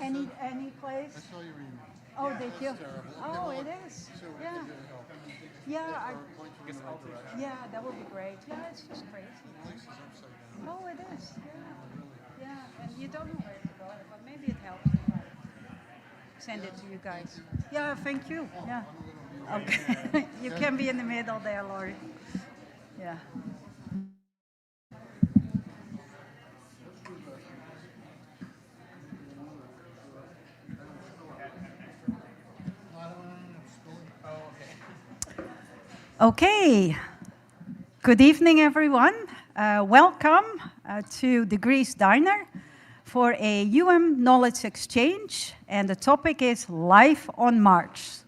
Any place? I saw your email. Oh, did you? Terrible. Oh, it is. So we Yeah. can get help. Yeah. Or point you in the right direction. Yeah, that would be great. Yeah, it's just crazy. Place is upside down. Oh, it is. Yeah. Yeah, and you don't know where to go, but maybe it helps if I send it to you guys. Yeah, thank you. Yeah. Okay. You can be in the middle there, Laurie. Yeah. Okay. Good evening, everyone. Welcome to the Greece Diner for a Knowledge Exchange, and the topic is Life on Mars.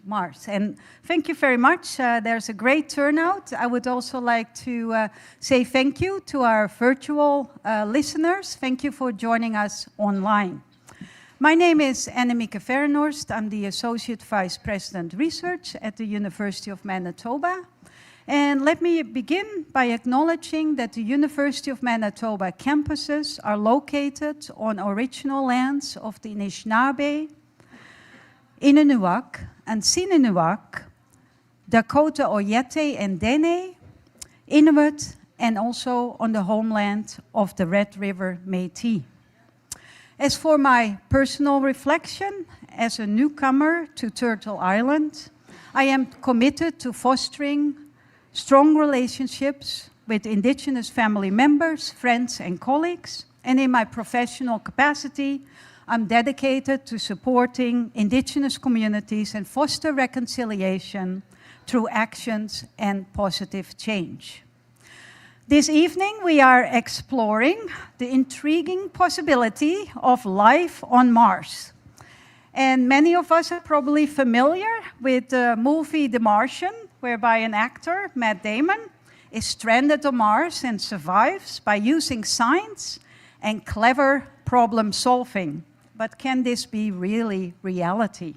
And thank you very much. There's a great turnout. I would also like to say thank you to our virtual listeners. Thank you for joining us online. My name is Annemieke Verenhorst. I'm the Associate Vice President Research at the University of Manitoba. And let me begin by acknowledging that the University of Manitoba campuses are located on original lands of the Anishinaabe, Inanuak, and Sinunuak, Dakota Oyete and Dene, Inuit, and also on the homeland of the Red River Métis. As for my personal reflection, as a newcomer to Turtle Island, I am committed to fostering strong relationships with Indigenous family members, friends, and colleagues. And in my professional capacity, I'm dedicated to supporting Indigenous communities and foster reconciliation through actions and positive change. This evening, we are exploring the intriguing possibility of life on Mars. And many of us are probably familiar with the movie The Martian, whereby an actor, Matt Damon, is stranded on Mars and survives by using science and clever problem solving. But can this be really reality?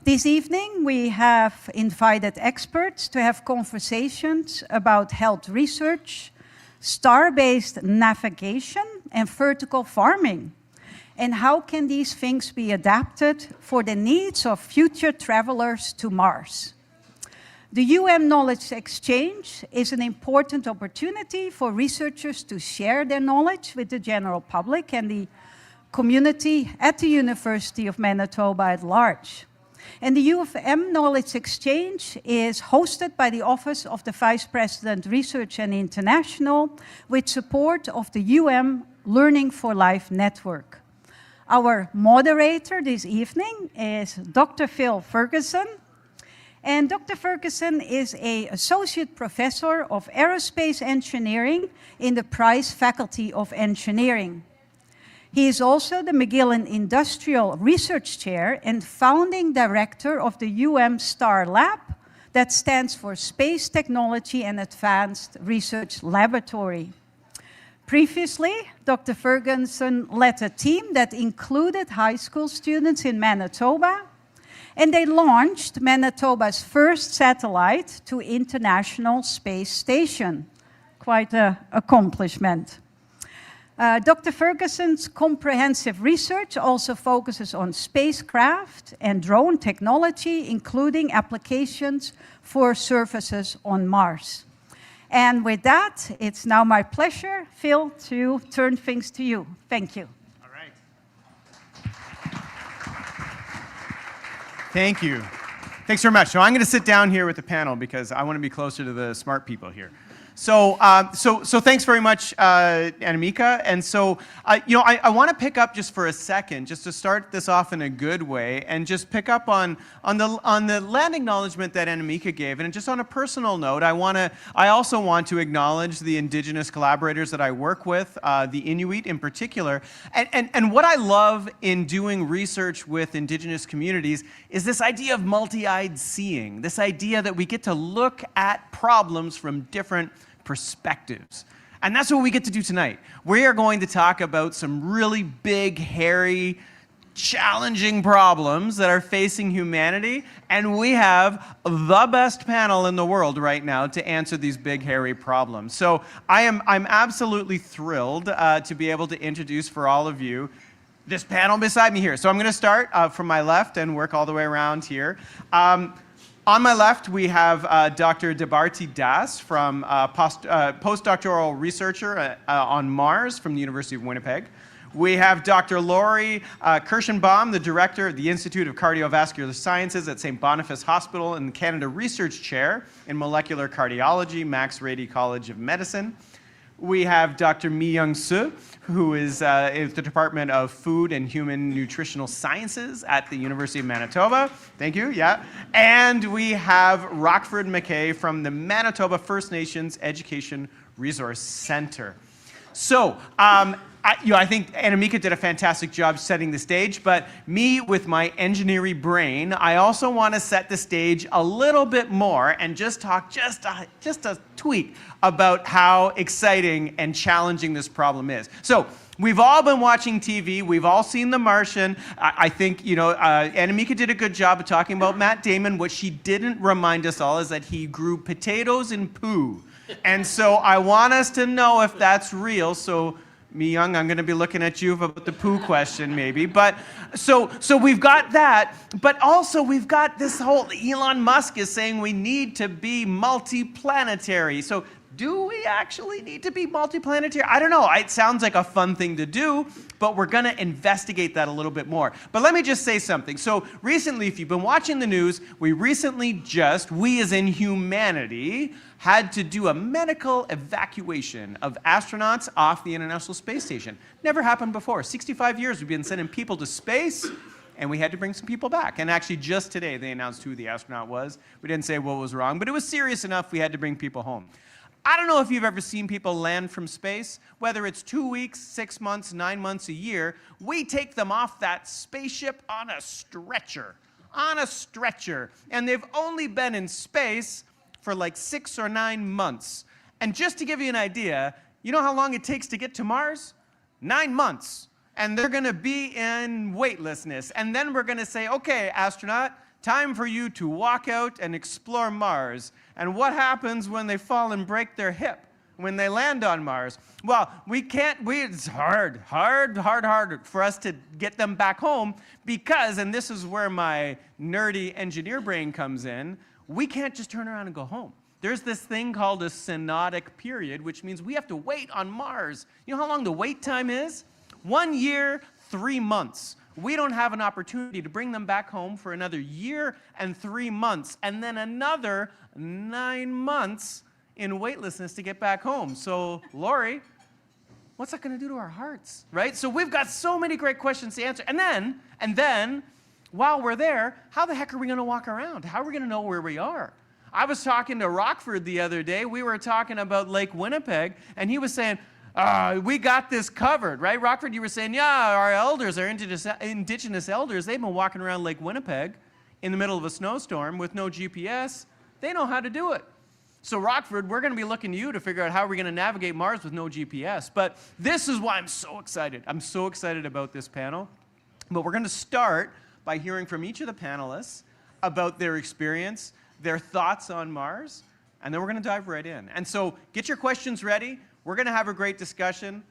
This evening, we have invited experts to have conversations about health research, star-based navigation, and vertical farming. And how can these things be adapted for the needs of future travelers to Mars? The Knowledge Exchange is an important opportunity for researchers to share their knowledge with the general public and the community at the University of Manitoba at large. And the Knowledge Exchange is hosted by the Office of the Vice President Research and International with support of the Learning for Life Network. Our moderator this evening is Dr. Phil Ferguson. And Dr. Ferguson is an Associate Professor of Aerospace Engineering in the Price Faculty of Engineering. He is also the McGillen Industrial Research Chair and founding director of the STAR Lab, that stands for Space Technology and Advanced Research Laboratory. Previously, Dr. Ferguson led a team that included high school students in Manitoba, and they launched Manitoba's first satellite to International Space Station. Quite an accomplishment. Dr. Ferguson's comprehensive research also focuses on spacecraft and drone technology, including applications for services on Mars. And with that, it's now my pleasure, Phil, to turn things to you. Thank you. All right. Thank you. Thanks very much. So I'm going to sit down here with the panel because I want to be closer to the smart people here. So thanks very much, Annemieke. And so, I want to pick up just for a second, just to start this off in a good way, and just pick up on the land acknowledgement that Annemieke gave. And just on a personal note, I also want to acknowledge the Indigenous collaborators that I work with, the Inuit in particular. And what I love in doing research with Indigenous communities is this idea of multi-eyed seeing, this idea that we get to look at problems from different perspectives. And that's what we get to do tonight. We are going to talk about some really big, hairy, challenging problems that are facing humanity, and we have the best panel in the world right now to answer these big, hairy problems. So I'm absolutely thrilled to be able to introduce for all of you this panel beside me here. So I'm going to start from my left and work all the way around here. On my left, we have Dr. Debarti Das, from postdoctoral researcher on Mars from the University of Winnipeg. We have Dr. Lori Kirschenbaum, the director of the Institute of Cardiovascular Sciences at St. Boniface Hospital and Canada Research Chair in Molecular Cardiology, Max Rady College of Medicine. We have Dr. Mi-Young Soo, who is in the Department of Food and Human Nutritional Sciences at the University of Manitoba. Thank you, yeah. And we have Rockford McKay from the Manitoba First Nations Education Resource Center. So, I think Anamika did a fantastic job setting the stage, but me with my engineering brain, I also want to set the stage a little bit more and just talk just a tweak about how exciting and challenging this problem is. So we've all been watching TV. We've all seen The Martian. I think, Anamika did a good job of talking about Matt Damon. What she didn't remind us all is that he grew potatoes and poo. And so I want us to know if that's real. So Mi-Young, I'm going to be looking at you about the poo question, maybe. But so we've got that, but also we've got this whole Elon Musk is saying we need to be multiplanetary. So do we actually need to be multiplanetary? I don't know. It sounds like a fun thing to do, but we're going to investigate that a little bit more. But let me just say something. So recently, if you've been watching the news, we as in humanity, had to do a medical evacuation of astronauts off the International Space Station. Never happened before. 65 years we've been sending people to space, and we had to bring some people back. And actually, just today, they announced who the astronaut was. We didn't say what was wrong, but it was serious enough we had to bring people home. I don't know if you've ever seen people land from space, whether it's 2 weeks, 6 months, 9 months, a year. We take them off that spaceship on a stretcher. And they've only been in space for like 6 or 9 months. And just to give you an idea, you know how long it takes to get to Mars? 9 months. And they're going to be in weightlessness. And then we're going to say, okay, astronaut, time for you to walk out and explore Mars. And what happens when they fall and break their hip when they land on Mars? Well, it's hard for us to get them back home because, and this is where my nerdy engineer brain comes in, we can't just turn around and go home. There's this thing called a synodic period, which means we have to wait on Mars. You know how long the wait time is? 1 year, 3 months. We don't have an opportunity to bring them back home for another year and 3 months, and then another 9 months in weightlessness to get back home. So, Lori, what's that going to do to our hearts, right? So we've got so many great questions to answer. And then, while we're there, how the heck are we going to walk around? How are we going to know where we are? I was talking to Rockford the other day. We were talking about Lake Winnipeg, and he was saying, we got this covered, right? Rockford, you were saying, yeah, our elders, our indigenous elders, they've been walking around Lake Winnipeg in the middle of a snowstorm with no GPS. They know how to do it. So Rockford, we're going to be looking to you to figure out how we're going to navigate Mars with no GPS. But this is why I'm so excited. I'm so excited about this panel. But we're going to start by hearing from each of the panelists about their experience, their thoughts on Mars, and then we're going to dive right in. And so get your questions ready. We're going to have a great discussion.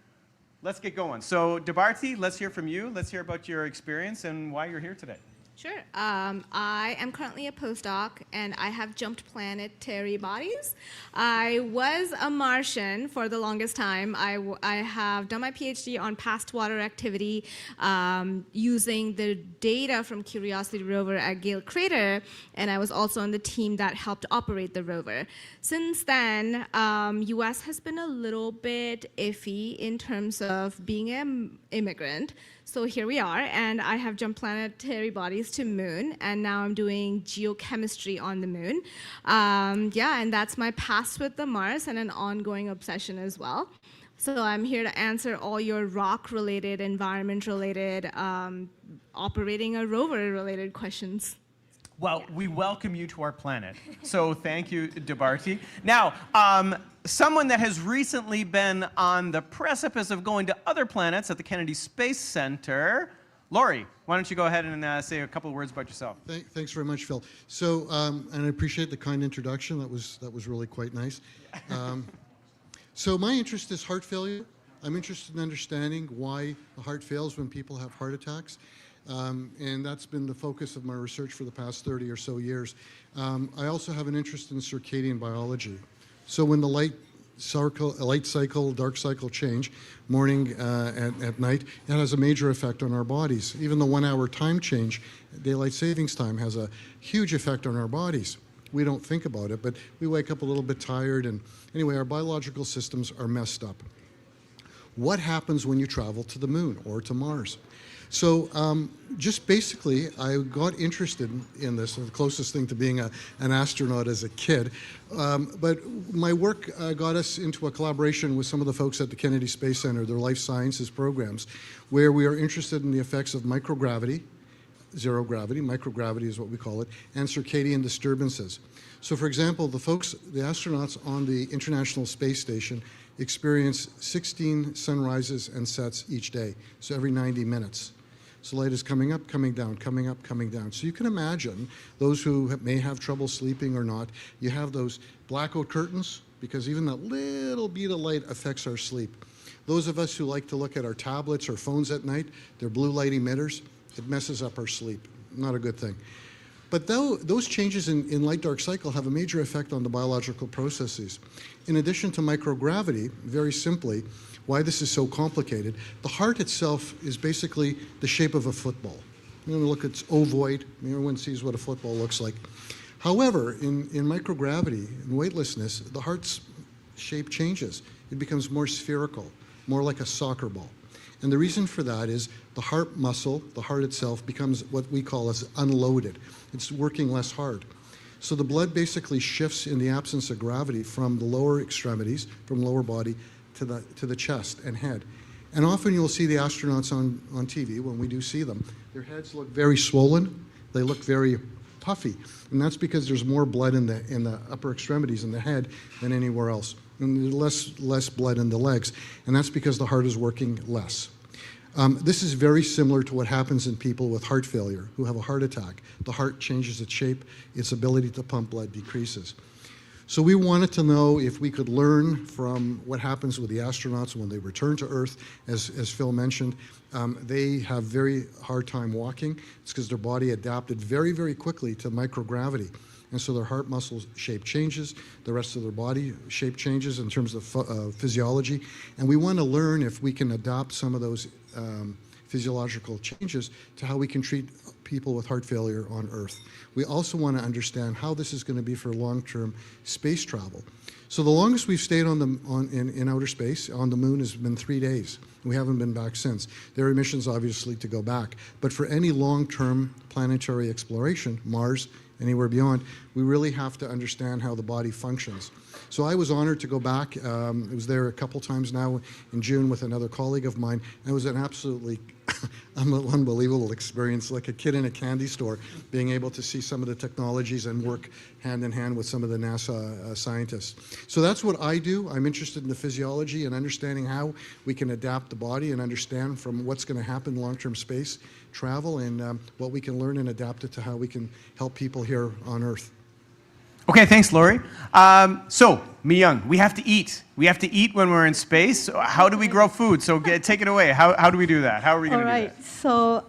Let's get going. So Debarti, let's hear from you. Let's hear about your experience and why you're here today. Sure. I am currently a postdoc, and I have jumped planetary bodies. I was a Martian for the longest time. I have done my PhD on past water activity using the data from Curiosity rover at Gale Crater, and I was also on the team that helped operate the rover. Since then, US has been a little bit iffy in terms of being an immigrant. So here we are, and I have jumped planetary bodies to moon, and now I'm doing geochemistry on the moon. And that's my past with the Mars and an ongoing obsession as well. So I'm here to answer all your rock-related, environment-related, operating a rover-related questions. Well, we welcome you to our planet. So thank you, Debarti. Now, someone that has recently been on the precipice of going to other planets at the Kennedy Space Center, Lori, why don't you go ahead and say a couple of words about yourself? Thanks very much, Phil. So, and I appreciate the kind introduction. That was really quite nice. So my interest is heart failure. I'm interested in understanding why the heart fails when people have heart attacks. And that's been the focus of my research for the past 30 or so years. I also have an interest in circadian biology. So when the light cycle, dark cycle change, morning at night, it has a major effect on our bodies. Even the 1 hour time change, daylight savings time, has a huge effect on our bodies. We don't think about it, but we wake up a little bit tired, and anyway, our biological systems are messed up. What happens when you travel to the moon or to Mars? So just basically, I got interested in this, the closest thing to being an astronaut as a kid. But my work got us into a collaboration with some of the folks at the Kennedy Space Center, their life sciences programs, where we are interested in the effects of microgravity, zero gravity, microgravity is what we call it, and circadian disturbances. So for example, the astronauts on the International Space Station experience 16 sunrises and sets each day, so every 90 minutes. So light is coming up, coming down, coming up, coming down. So you can imagine those who may have trouble sleeping or not, you have those blackout curtains, because even that little beat of light affects our sleep. Those of us who like to look at our tablets or phones at night, they're blue light emitters, it messes up our sleep. Not a good thing. But those changes in light-dark cycle have a major effect on the biological processes. In addition to microgravity, very simply, why this is so complicated, the heart itself is basically the shape of a football. You know, look, it's ovoid. Everyone sees what a football looks like. However, in microgravity and weightlessness, the heart's shape changes. It becomes more spherical, more like a soccer ball. And the reason for that is the heart muscle, the heart itself, becomes what we call as unloaded. It's working less hard. So the blood basically shifts in the absence of gravity from the lower extremities, from lower body, to the chest and head. And often you'll see the astronauts on TV, when we do see them, their heads look very swollen, they look very puffy. And that's because there's more blood in the upper extremities in the head than anywhere else. And there's less blood in the legs. And that's because the heart is working less. This is very similar to what happens in people with heart failure who have a heart attack. The heart changes its shape, its ability to pump blood decreases. So we wanted to know if we could learn from what happens with the astronauts when they return to Earth. As Phil mentioned, they have very hard time walking. It's because their body adapted very, very quickly to microgravity. And so their heart muscle shape changes, the rest of their body shape changes in terms of physiology. And we want to learn if we can adopt some of those physiological changes to how we can treat people with heart failure on Earth. We also want to understand how this is going to be for long-term space travel. So the longest we've stayed in outer space on the moon has been 3 days. We haven't been back since. There are missions, obviously, to go back. But for any long-term planetary exploration, Mars, anywhere beyond, we really have to understand how the body functions. So I was honored to go back. I was there a couple times now in June with another colleague of mine. It was an absolutely unbelievable experience, like a kid in a candy store, being able to see some of the technologies and work hand in hand with some of the NASA scientists. So that's what I do. I'm interested in the physiology and understanding how we can adapt the body and understand from what's going to happen in long-term space travel and what we can learn and adapt it to how we can help people here on Earth. Okay, thanks, Laurie. So, Mi Young, we have to eat. We have to eat when we're in space. So how do we grow food? So take it away. How do we do that? How are we going to do that? All right. So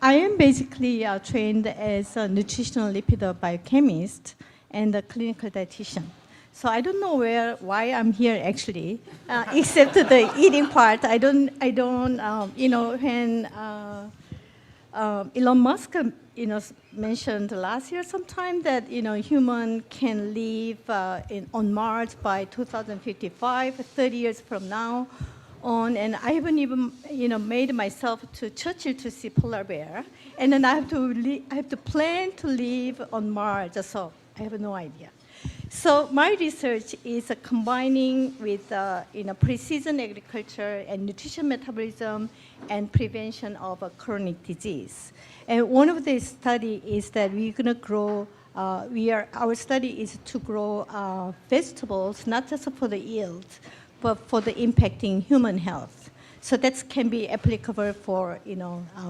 I am basically trained as a nutritional lipid biochemist and a clinical dietitian. So I don't know why I'm here actually, except the eating part. I don't. When Elon Musk, mentioned last year sometime that human can live on Mars by 2055, 30 years from now on, and I haven't even made myself to Churchill to see polar bear, and then I have to plan to live on Mars. So I have no idea. So my research is combining with precision agriculture and nutrition metabolism and prevention of chronic disease. And one of the study is that we're going to grow. Our study is to grow vegetables not just for the yield, but for the impacting human health. So that can be applicable for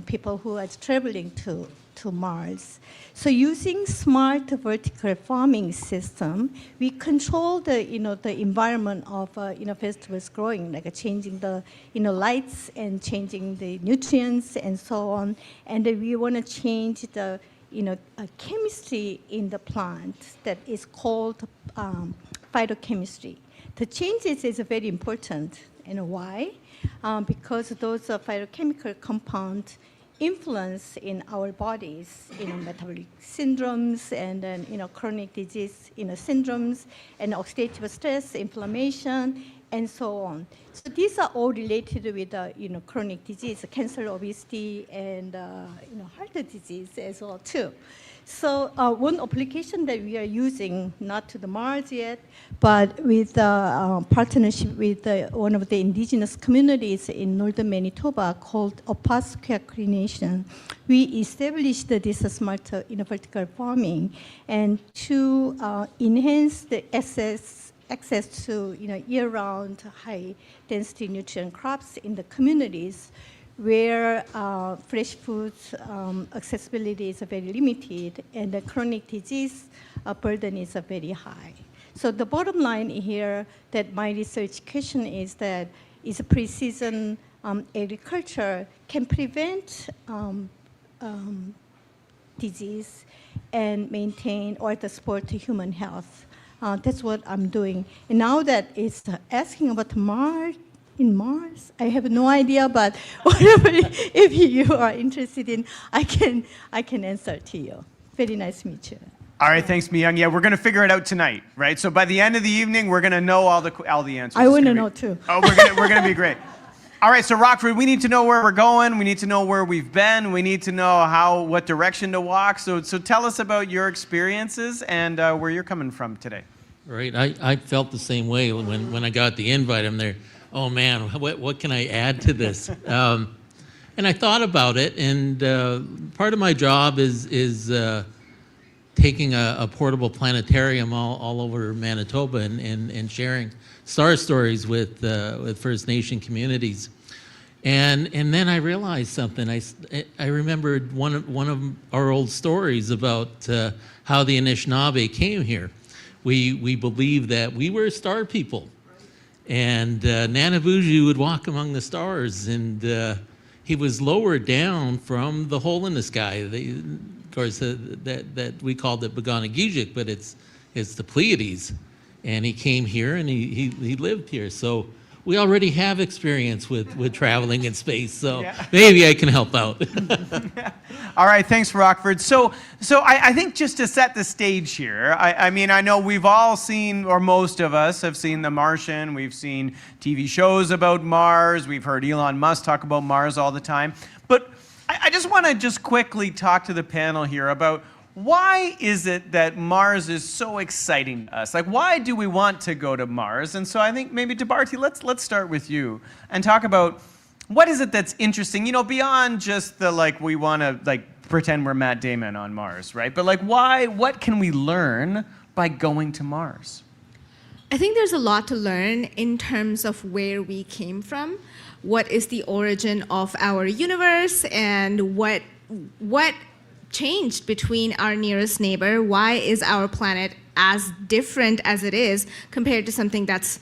people who are traveling to to Mars. So using smart vertical farming system, we control the, the environment of, vegetables growing, like changing the, lights and changing the nutrients and so on. And then we want to change the, chemistry in the plant that is called phytochemistry. The changes is very important. And why? Because those phytochemical compounds influence in our bodies, metabolic syndromes and then, chronic disease, syndromes and oxidative stress, inflammation, and so on. So these are all related with, chronic disease, cancer, obesity, and, heart disease as well too. So one application that we are using, not to the Mars yet, but with partnership with one of the indigenous communities in northern Manitoba called Opaskwayak Nation, we established this smart vertical farming and to enhance the access to year-round high-density nutrient crops in the communities where fresh food accessibility is very limited and the chronic disease burden is very high. So the bottom line here that my research question is that is precision agriculture can prevent disease and maintain or support human health. That's what I'm doing. And now that it's asking about Mars, I have no idea, but whatever, if you are interested in, I can answer to you. Very nice to meet you. All right, thanks, Mi-young. Yeah, we're going to figure it out tonight, right? So by the end of the evening, we're going to know all the answers. I want to know too. Oh, we're going to be great. All right, so Rockford, we need to know where we're going. We need to know where we've been. We need to know what direction to walk. So tell us about your experiences and where you're coming from today. Right, I felt the same way when I got the invite. I'm there. Oh man, what can I add to this? And I thought about it, and part of my job is taking a portable planetarium all over Manitoba and sharing star stories with First Nation communities. And then I realized something. I remembered one of our old stories about how the Anishinaabe came here. We believed that we were star people. And Nanabuju would walk among the stars, and he was lowered down from the hole in the sky. Of course, that we called it Baganagijik, but it's the Pleiades. And he came here, and he lived here. So we already have experience with traveling in space, so yeah. Maybe I can help out. All right, thanks, Rockford. So I think just to set the stage here, I mean, I know we've all seen, or most of us have seen The Martian. We've seen TV shows about Mars. We've heard Elon Musk talk about Mars all the time. But I just want to quickly talk to the panel here about why is it that Mars is so exciting to us? Like, why do we want to go to Mars? And so I think maybe, Debarty, let's start with you and talk about what is it that's interesting, beyond just the, we want to, pretend we're Matt Damon on Mars, right? But, what can we learn by going to Mars? I think there's a lot to learn in terms of where we came from, what is the origin of our universe, and what changed between our nearest neighbor. Why is our planet as different as it is compared to something that's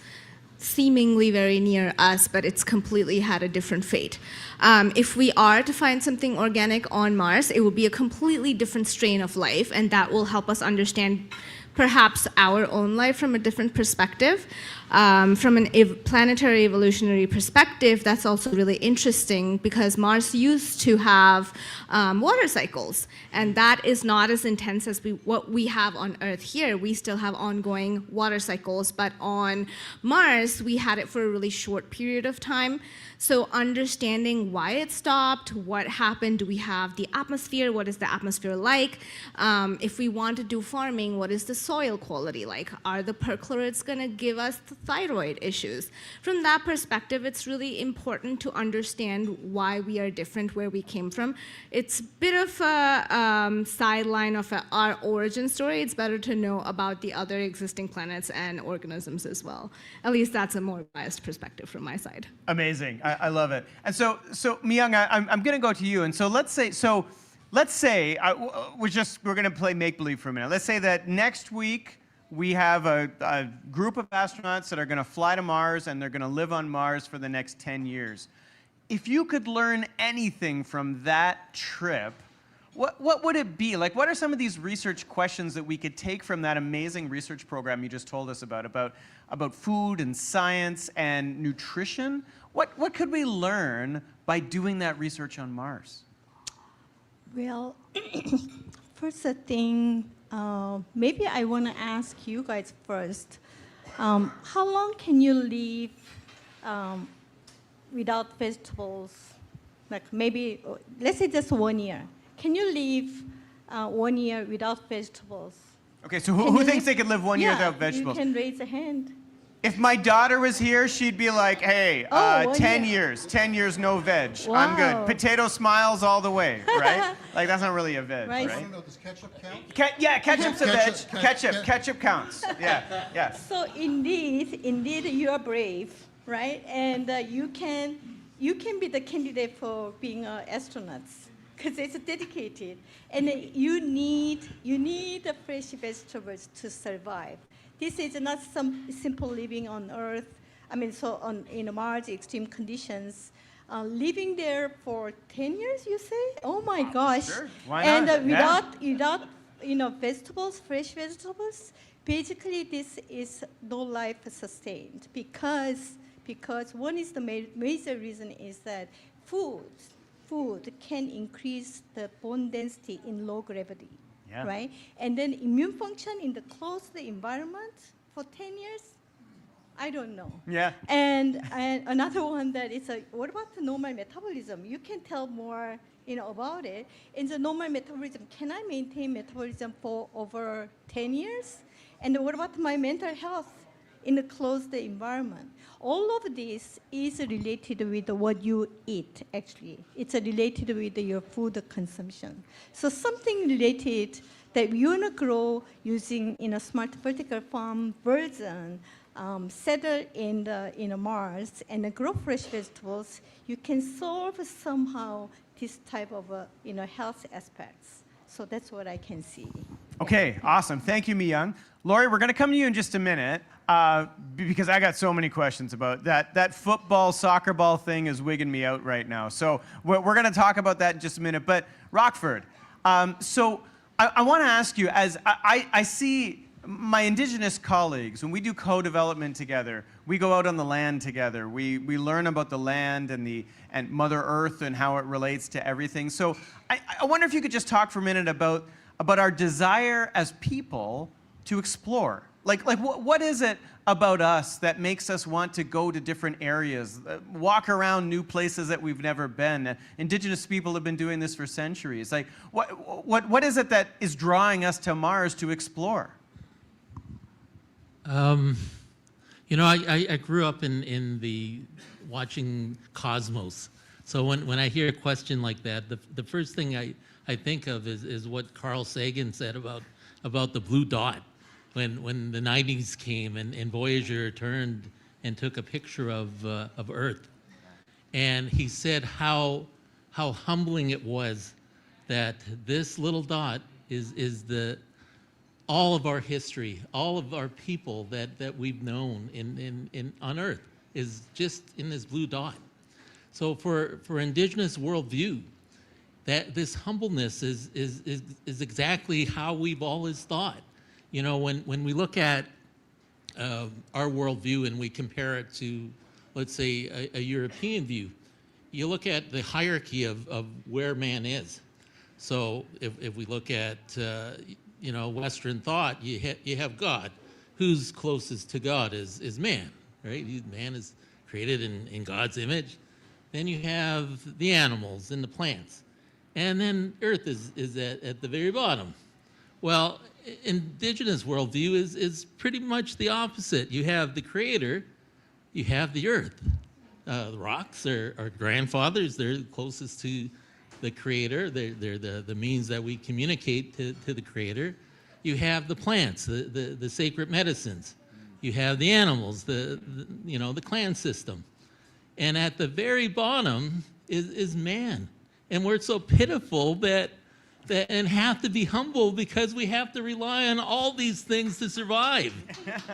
seemingly very near us, but it's completely had a different fate? If we are to find something organic on Mars, it will be a completely different strain of life, and that will help us understand perhaps our own life from a different perspective. From an planetary evolutionary perspective, that's also really interesting because Mars used to have water cycles, and that is not as intense as what we have on Earth here. We still have ongoing water cycles, but on Mars, we had it for a really short period of time. So understanding why it stopped, what happened, do we have the atmosphere, what is the atmosphere like? If we want to do farming, what is the soil quality like? Are the perchlorids gonna give us the thyroid issues? From that perspective, it's really important to understand why we are different, where we came from. It's a bit of a sideline of our origin story. It's better to know about the other existing planets and organisms as well. At least that's a more biased perspective from my side. Amazing. I love it. And so Mi-young, I'm going to go to you. And so let's let's say, we're going to play make-believe for a minute. Let's say that next week we have a group of astronauts that are going to fly to Mars and they're going to live on Mars for the next 10 years. If you could learn anything from that trip, what would it be? Like, what are some of these research questions that we could take from that amazing research program you just told us about food and science and nutrition? What could we learn by doing that research on Mars? Well, first thing, maybe I want to ask you guys first. How long can you live without vegetables? Like maybe, let's say just 1 year. Can you live 1 year without vegetables? Okay, so who thinks they could live 1 year Yeah, without vegetables? You can raise a hand. If my daughter was here, she'd be like, hey, 10 year. years, 10 years no veg. I'm Wow. good. Potato smiles all the way, right? Like, that's not really a veg, Right. I right? don't know, does ketchup count? Yeah, ketchup's a veg. Ketchup. Ketchup counts. Yeah. So indeed, you are brave, right? And you can be the candidate for being astronauts because it's dedicated, and you need the fresh vegetables to survive. This is not some simple living on Earth. I mean, so in Mars, extreme conditions, living there for 10 years, you say? Oh my gosh! Sure. Why And not? without vegetables, fresh vegetables, basically this is no life sustained because one is the major reason is that food can increase the bone density in low gravity, Yeah. right? And then immune function in the closed environment for 10 years, I don't know. Yeah. And another one that is what about the normal metabolism? You can tell more, about it. In the normal metabolism, can I maintain metabolism for over 10 years? And what about my mental health in a closed environment? All of this is related with what you eat, actually. It's related with your food consumption. So something related that you want to grow using in a smart vertical farm version, settle in Mars and grow fresh vegetables, you can solve somehow this type of health aspects. So that's what I can see. Okay, awesome. Thank you, Mi Young. Lori, we're going to come to you in just a minute because I got so many questions about that. That football, soccer ball thing is wigging me out right now. So we're going to talk about that in just a minute. But Rockford, so I want to ask you, as I see my Indigenous colleagues, when we do co-development together, we go out on the land together. We learn about the land and Mother Earth and how it relates to everything. So I wonder if you could just talk for a minute about our desire as people to explore. Like what is it about us that makes us want to go to different areas, walk around new places that we've never been? Indigenous people have been doing this for centuries. Like what is it that is drawing us to Mars to explore? I grew up in the watching Cosmos. So when I hear a question like that, the first thing I think of is what Carl Sagan said about the blue dot when the 90s came and Voyager turned and took a picture of Earth. And he said how humbling it was that this little dot is all of our history, all of our people that we've known on Earth is just in this blue dot. So for Indigenous worldview, that this humbleness is exactly how we've always thought. When we look at our worldview and we compare it to, let's say, a European view, you look at the hierarchy of where man is. So if we look at Western thought, you have God. Who's closest to God is man, right? Man is created in God's image. Then you have the animals and the plants. And then Earth is at the very bottom. Well, Indigenous worldview is pretty much the opposite. You have the Creator, you have the Earth. The rocks are grandfathers. They're closest to the Creator. They're the means that we communicate to the Creator. You have the plants, the sacred medicines. You have the animals, the clan system. And at the very bottom is man. And we're so pitiful that and have to be humble because we have to rely on all these things to survive.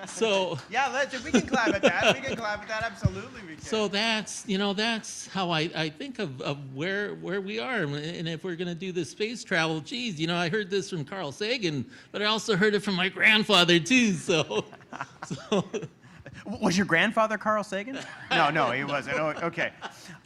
So Yeah, we can clap at that. We can clap at that. Absolutely, we can. so that's how I think of where we are. And if we're going to do this space travel, geez, I heard this from Carl Sagan, but I also heard it from my grandfather too. So Was your grandfather Carl Sagan? No, he wasn't. Oh, okay.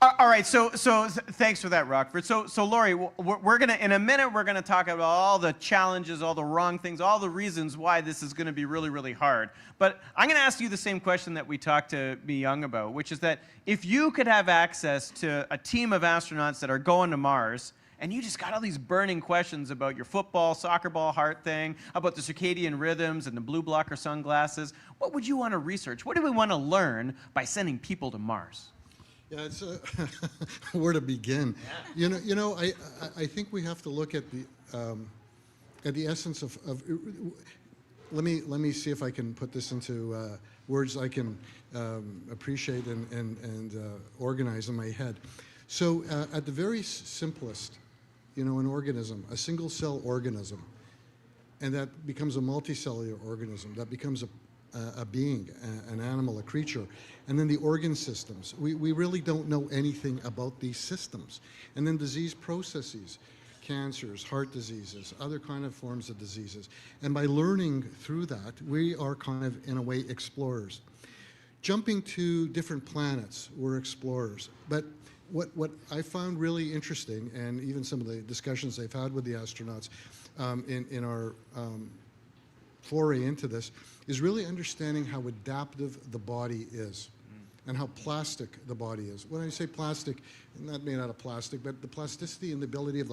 All right. So thanks for that, Rockford. So Lori, we're gonna in a minute we're gonna talk about all the challenges, all the wrong things, all the reasons why this is gonna be really, really hard. But I'm gonna ask you the same question that we talked to Mi Young about, which is that if you could have access to a team of astronauts that are going to Mars, and you just got all these burning questions about your football, soccer ball, heart thing, about the circadian rhythms and the blue blocker sunglasses, what would you want to research? What do we want to learn by sending people to Mars? Yeah, it's where to begin. Yeah. I think we have to look at the essence of let me see if I can put this into words I can appreciate and organize in my head. So at the very simplest, an organism, a single cell organism, and that becomes a multicellular organism, that becomes a being, an animal, a creature, and then the organ systems. We really don't know anything about these systems. And then disease processes, cancers, heart diseases, other kind of forms of diseases. And by learning through that, we are kind of, in a way, explorers. Jumping to different planets, we're explorers. But what I found really interesting, and even some of the discussions I've had with the astronauts in our foray into this, is really understanding how adaptive the body is and how plastic the body is. When I say plastic, not made out of plastic, but the plasticity and the ability of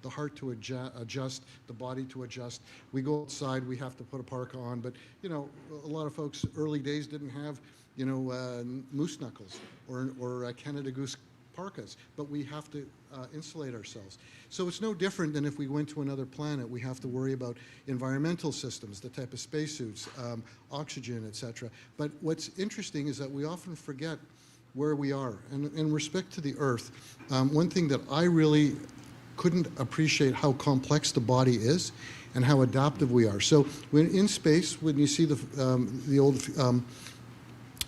the heart to adjust, the body to adjust. We go outside, we have to put a parka on, but a lot of folks early days didn't have moose knuckles or Canada Goose parkas, but we have to insulate ourselves. So it's no different than if we went to another planet. We have to worry about environmental systems, the type of spacesuits, oxygen, etc. But what's interesting is that we often forget where we are. And in respect to the Earth, one thing that I really couldn't appreciate how complex the body is and how adaptive we are. So when in space, when you see the old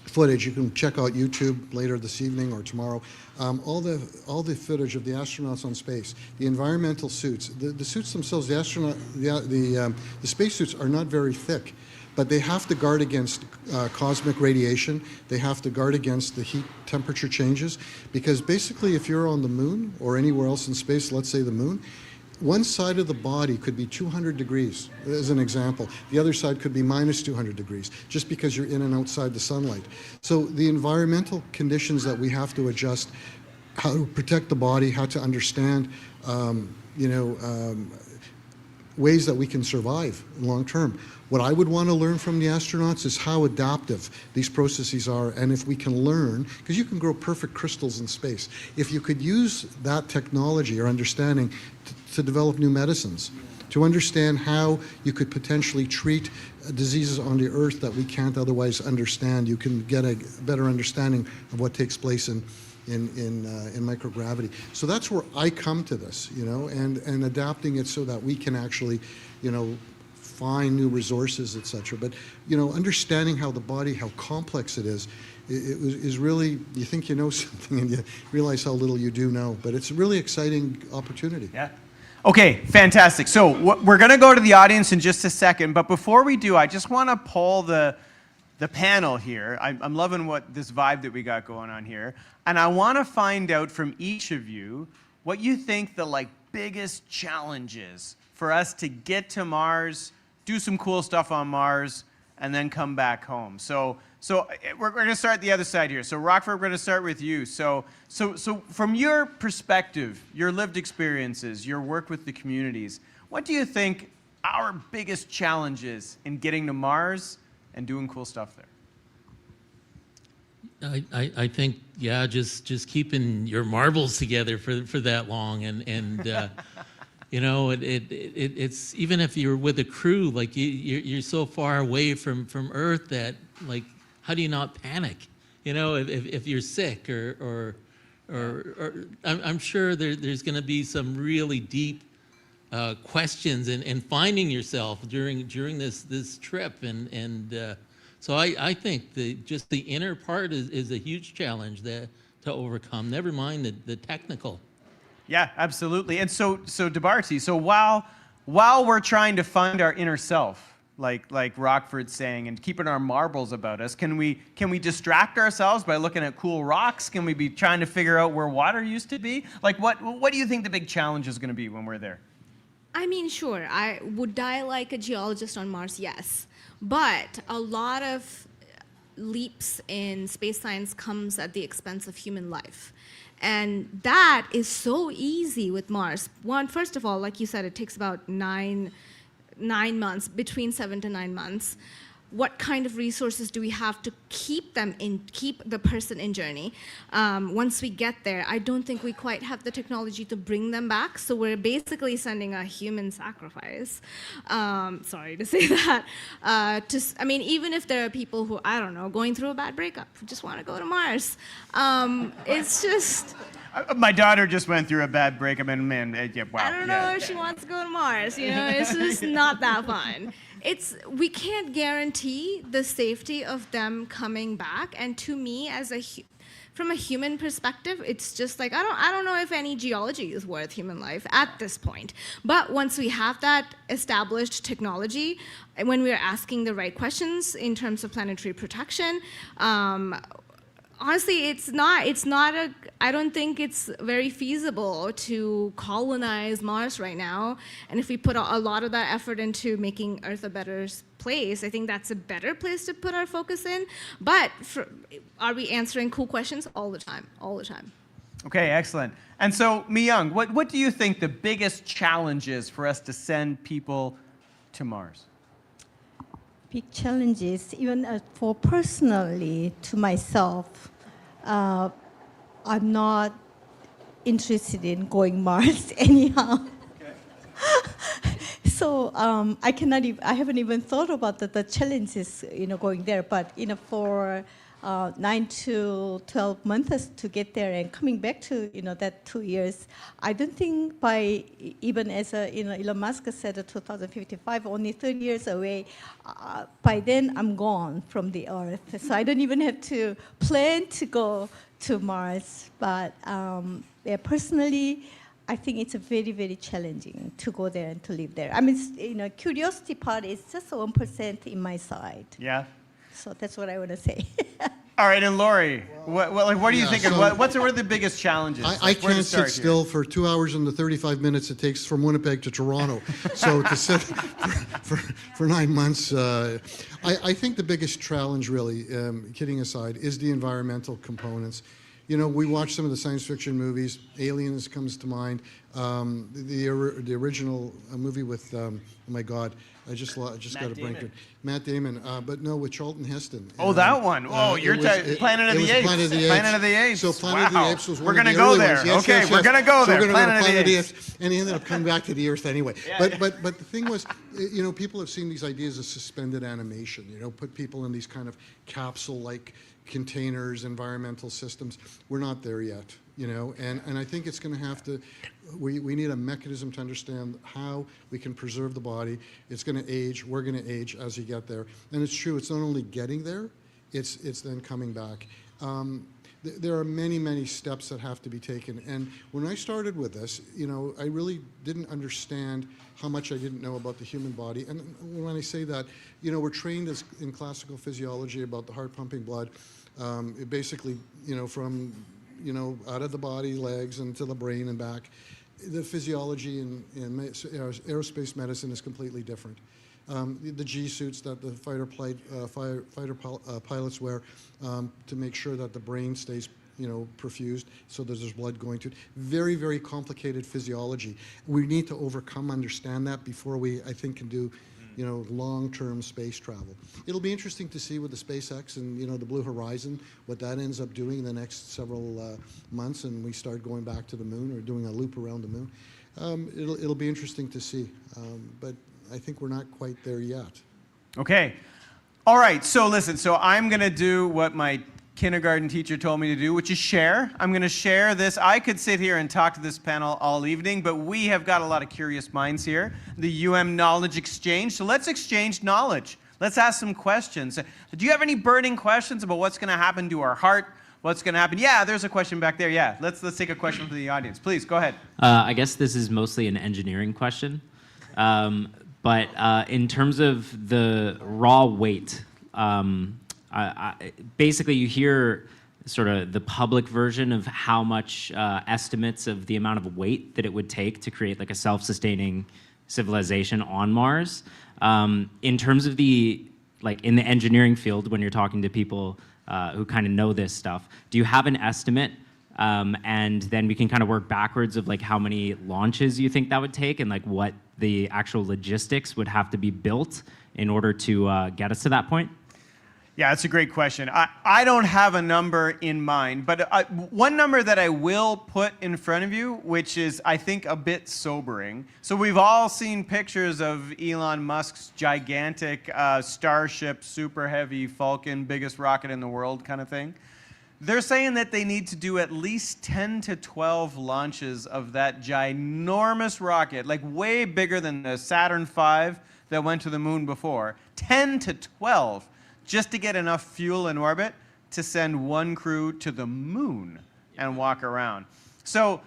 footage, you can check out YouTube later this evening or tomorrow. All the footage of the astronauts on space, the environmental suits, the suits themselves, the spacesuits are not very thick, but they have to guard against cosmic radiation. They have to guard against the heat temperature changes, because basically, if you're on the moon or anywhere else in space, let's say the moon, one side of the body could be 200 degrees, as an example. The other side could be minus 200 degrees, just because you're in and outside the sunlight. So the environmental conditions that we have to adjust, how to protect the body, how to understand, ways that we can survive long term. What I would want to learn from the astronauts is how adaptive these processes are, and if we can learn, because you can grow perfect crystals in space, if you could use that technology or understanding to develop new medicines, to understand how you could potentially treat diseases on the Earth that we can't otherwise understand, you can get a better understanding of what takes place in microgravity. So that's where I come to this, and adapting it so that we can actually, find new resources, etc. But understanding how the body, how complex it is really, you think you know something and you realize how little you do know. But it's a really exciting opportunity. Yeah. Okay, fantastic. So we're going to go to the audience in just a second, but before we do, I just want to poll the panel here. I'm loving this vibe that we got going on here, and I want to find out from each of you what you think the biggest challenges for us to get to Mars, do some cool stuff on Mars, and then come back home. So we're going to start the other side here. So Rockford, we're going to start with you. So from your perspective, your lived experiences, your work with the communities, what do you think our biggest challenges in getting to Mars and doing cool stuff there? I think, yeah, just keeping your marbles together for that long, and it's even if you're with a crew, you're so far away from Earth that how do you not panic? If you're sick or I'm sure there's going to be some really deep questions and finding yourself during this trip. And so I think just the inner part is a huge challenge to overcome. Never mind the technical. Yeah, absolutely. And so DeBarty, so while we're trying to find our inner self, like Rockford's saying, and keeping our marbles about us, can we distract ourselves by looking at cool rocks? Can we be trying to figure out where water used to be? Like, what do you think the big challenge is going to be when we're there? I mean, sure. I would die like a geologist on Mars, yes. But a lot of leaps in space science comes at the expense of human life. And that is so easy with Mars. First of all, like you said, it takes about 9 months, between 7 to 9 months. What kind of resources do we have to keep the person in journey? Once we get there, I don't think we quite have the technology to bring them back. So we're basically sending a human sacrifice. Sorry to say that. I mean, even if there are people who, I don't know, going through a bad breakup, who just want to go to Mars, it's just. My daughter just went through a bad breakup, and man, yeah, wow. I don't know if she wants to go to Mars. You know, it's just not that fun. We can't guarantee the safety of them coming back. And to me, from a human perspective, it's just like I don't know if any geology is worth human life at this point. But once we have that established technology, when we're asking the right questions in terms of planetary protection. Honestly, I don't think it's very feasible to colonize Mars right now. And if we put a lot of that effort into making Earth a better place, I think that's a better place to put our focus in. But are we answering cool questions? All the time, all the time. Okay, excellent. And so, Mi-Young, what do you think the biggest challenge is for us to send people to Mars? Big challenges, even for personally to myself, I'm not interested in going Mars anyhow. Okay. So I haven't even thought about the challenges, going there. But for 9 to 12 months to get there and coming back to that 2 years, I don't think by even as Elon Musk said 2055, only 30 years away. By then I'm gone from the Earth, so I don't even have to plan to go to Mars. But personally, I think it's very, very challenging to go there and to live there. I mean, curiosity part is just 1% in my side. Yeah. So that's what I want to say. All right, and Lori, what are you thinking? What are the biggest challenges? I can't sit still for 2 hours and the 35 minutes it takes from Winnipeg to Toronto. So to sit for 9 months, I think the biggest challenge, really, kidding aside, is the environmental components. We watch some of the science fiction movies. Aliens comes to mind. The original movie with, oh my God, I just got a brain. Matt Damon, but no, with Charlton Heston. Oh, that one. Oh, you're Planet of the Apes. Planet of the Apes. So Planet of the Apes was one we're of the gonna go early there. ones. Yes, okay, yes, we're gonna go there. So we're Planet gonna of the Apes. And he ended up coming back to the Earth anyway. But the thing was, people have seen these ideas of suspended animation. Put people in these kind of capsule-like containers, environmental systems. We're not there yet, and I think it's going to have to, we need a mechanism to understand how we can preserve the body. It's going to age, we're going to age as you get there. And it's true, it's not only getting there, it's then coming back. There are many, many steps that have to be taken. And when I started with this, I really didn't understand how much I didn't know about the human body. And when I say that, we're trained in classical physiology about the heart pumping blood. It basically, from, out of the body, legs, and to the brain and back. The physiology in aerospace medicine is completely different. The G suits that the fighter pilots wear to make sure that the brain stays, perfused, so that there's blood going to it. Very, very complicated physiology. We need to understand that before we, I think, can do, long-term space travel. It'll be interesting to see with the SpaceX and, the Blue Horizon, what that ends up doing in the next several months, and we start going back to the moon or doing a loop around the moon. It'll be interesting to see, but I think we're not quite there yet. Okay. All right, so listen, I'm going to do what my kindergarten teacher told me to do, which is share. I'm going to share this. I could sit here and talk to this panel all evening, but we have got a lot of curious minds here, the Knowledge Exchange. So let's exchange knowledge. Let's ask some questions. Do you have any burning questions about what's going to happen to our heart? What's going to happen? Yeah, there's a question back there. Yeah, let's take a question from the audience. Please, go ahead. I guess this is mostly an engineering question. But in terms of the raw weight, basically you hear sort of the public version of how much estimates of the amount of weight that it would take to create like a self-sustaining civilization on Mars. In terms of like in the engineering field, when you're talking to people who kind of know this stuff, do you have an estimate? And then we can kind of work backwards of like how many launches you think that would take and like what the actual logistics would have to be built in order to get us to that point? Yeah, that's a great question. I don't have a number in mind, but one number that I will put in front of you, which is, I think, a bit sobering. So we've all seen pictures of Elon Musk's gigantic Starship, super heavy Falcon, biggest rocket in the world kind of thing. They're saying that they need to do at least 10 to 12 launches of that ginormous rocket, like way bigger than the Saturn V that went to the moon before. 10 to 12. Just to get enough fuel in orbit to send one crew to the moon and walk around. So,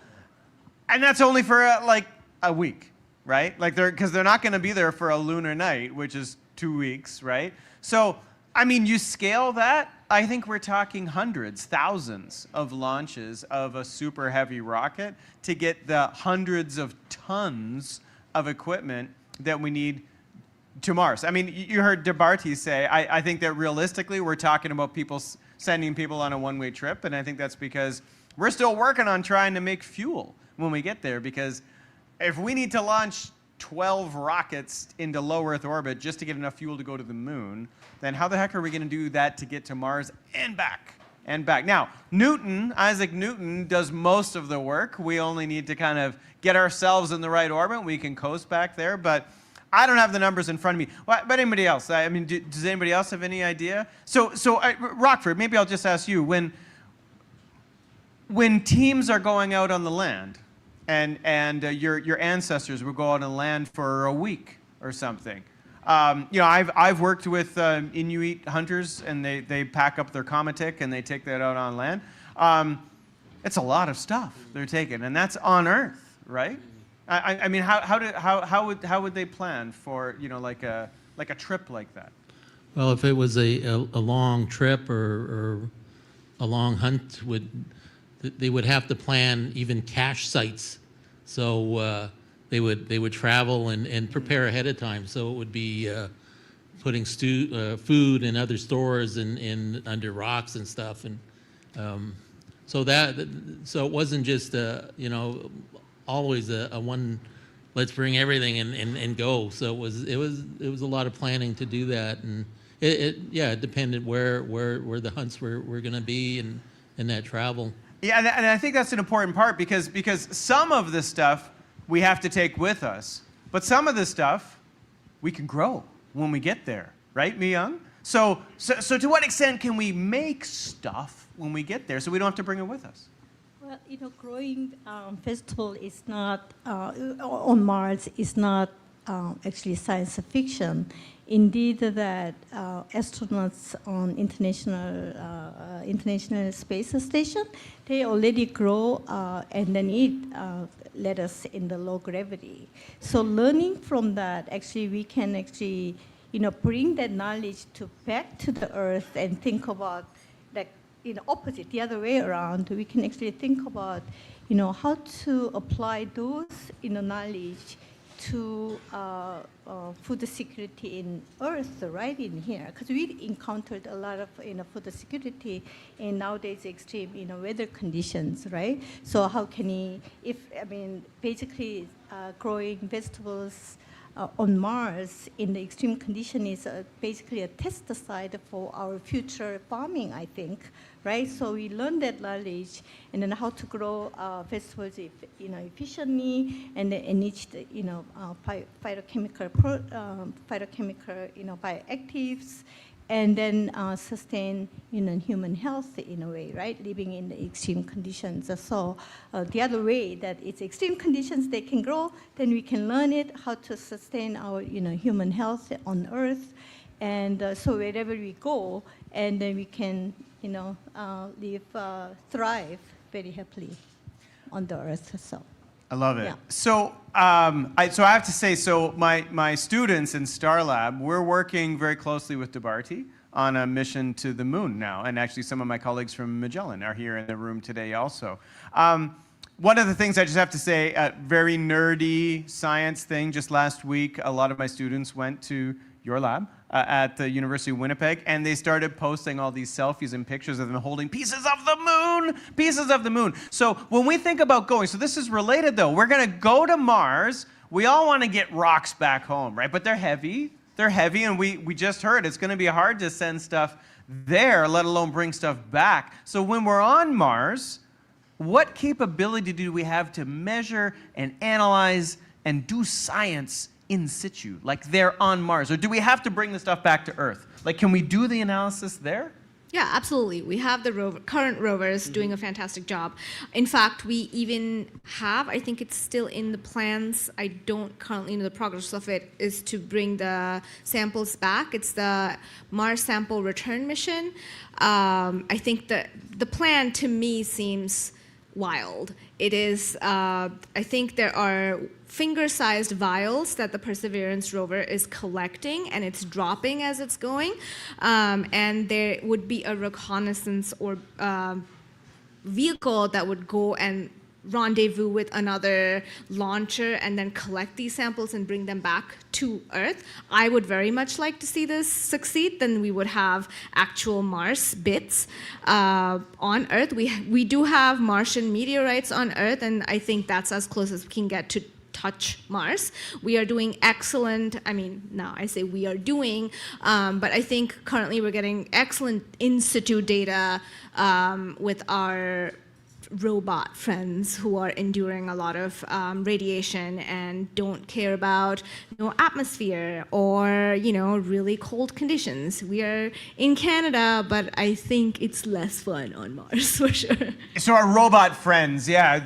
and that's only for like a week, right? Like because they're not going to be there for a lunar night, which is 2 weeks, right? So, I mean, you scale that, I think we're talking hundreds, thousands of launches of a super heavy rocket to get the hundreds of tons of equipment that we need to Mars. I mean, you heard DeBarty say, I think that realistically we're talking about sending people on a one-way trip, and I think that's because we're still working on trying to make fuel when we get there, because if we need to launch 12 rockets into low Earth orbit just to get enough fuel to go to the moon, then how the heck are we going to do that to get to Mars and back? And back. Now, Isaac Newton does most of the work. We only need to kind of get ourselves in the right orbit. We can coast back there, but I don't have the numbers in front of me. But anybody else? I mean, does anybody else have any idea? So Rockford, maybe I'll just ask you, when teams are going out on the land, and your ancestors would go out on land for a week or something. I've worked with Inuit hunters, and they pack up their komatik and they take that out on land. It's a lot of stuff they're taking, and that's on Earth, right? I mean, how would they plan for like a trip like that? Well, if it was a long trip or a long hunt, they would have to plan even cache sites. So they would travel and prepare ahead of time. So it would be putting food and other stores in under rocks and stuff, and so it wasn't just always a one, let's bring everything and go. So it was a lot of planning to do that, and it depended where the hunts were going to be and that travel. Yeah, and I think that's an important part because some of this stuff we have to take with us, but some of this stuff we can grow when we get there, right, Mi Young? So to what extent can we make stuff when we get there so we don't have to bring it with us? Well, growing vegetable is not on Mars is not actually science fiction. Indeed, that astronauts on international space station, they already grow and then eat lettuce in the low gravity. So learning from that, actually, we can actually bring that knowledge back to the Earth and think about opposite, the other way around. We can actually think about how to apply those knowledge to food security in Earth, right in here, because we encountered a lot of food security in nowadays extreme weather conditions, right? So how can basically growing vegetables on Mars in the extreme condition is basically a test site for our future farming, I think, right? So we learn that knowledge and then how to grow vegetables, efficiently and enriched, phytochemical bioactives, and then sustain human health in a way, right? Living in the extreme conditions. So the other way that it's extreme conditions they can grow, then we can learn it, how to sustain our human health on Earth. And so wherever we go, and then we can live, thrive very happily on the Earth. So. I love it. Yeah. So, so I have to say, so my students in Star Lab, we're working very closely with DeBarty on a mission to the moon now, and actually some of my colleagues from Magellan are here in the room today also. One of the things I just have to say, a very nerdy science thing, just last week, a lot of my students went to your lab at the University of Winnipeg, and they started posting all these selfies and pictures of them holding pieces of the moon, pieces of the moon. So when we think about going, so this is related though, we're gonna go to Mars, we all wanna get rocks back home, right? But they're heavy, and we just heard it's gonna be hard to send stuff there, let alone bring stuff back. So when we're on Mars, what capability do we have to measure and analyze and do science in situ, like they're on Mars? Or do we have to bring the stuff back to Earth? Like, can we do the analysis there? Yeah, absolutely. We have the current rovers doing a fantastic job. In fact, we even have, I think it's still in the plans, I don't currently know the progress of it, is to bring the samples back. It's the Mars Sample Return Mission. I think the plan to me seems wild. It is, I think there are finger-sized vials that the Perseverance rover is collecting, and it's dropping as it's going. And there would be a reconnaissance or vehicle that would go and rendezvous with another launcher and then collect these samples and bring them back to Earth. I would very much like to see this succeed. Then we would have actual Mars bits on Earth. We do have Martian meteorites on Earth, and I think that's as close as we can get to touch Mars. We are doing excellent, I mean, now I say we are doing, but I think currently we're getting excellent in situ data with our robot friends who are enduring a lot of radiation and don't care about atmosphere or really cold conditions. We are in Canada, but I think it's less fun on Mars for sure. So our robot friends, yeah,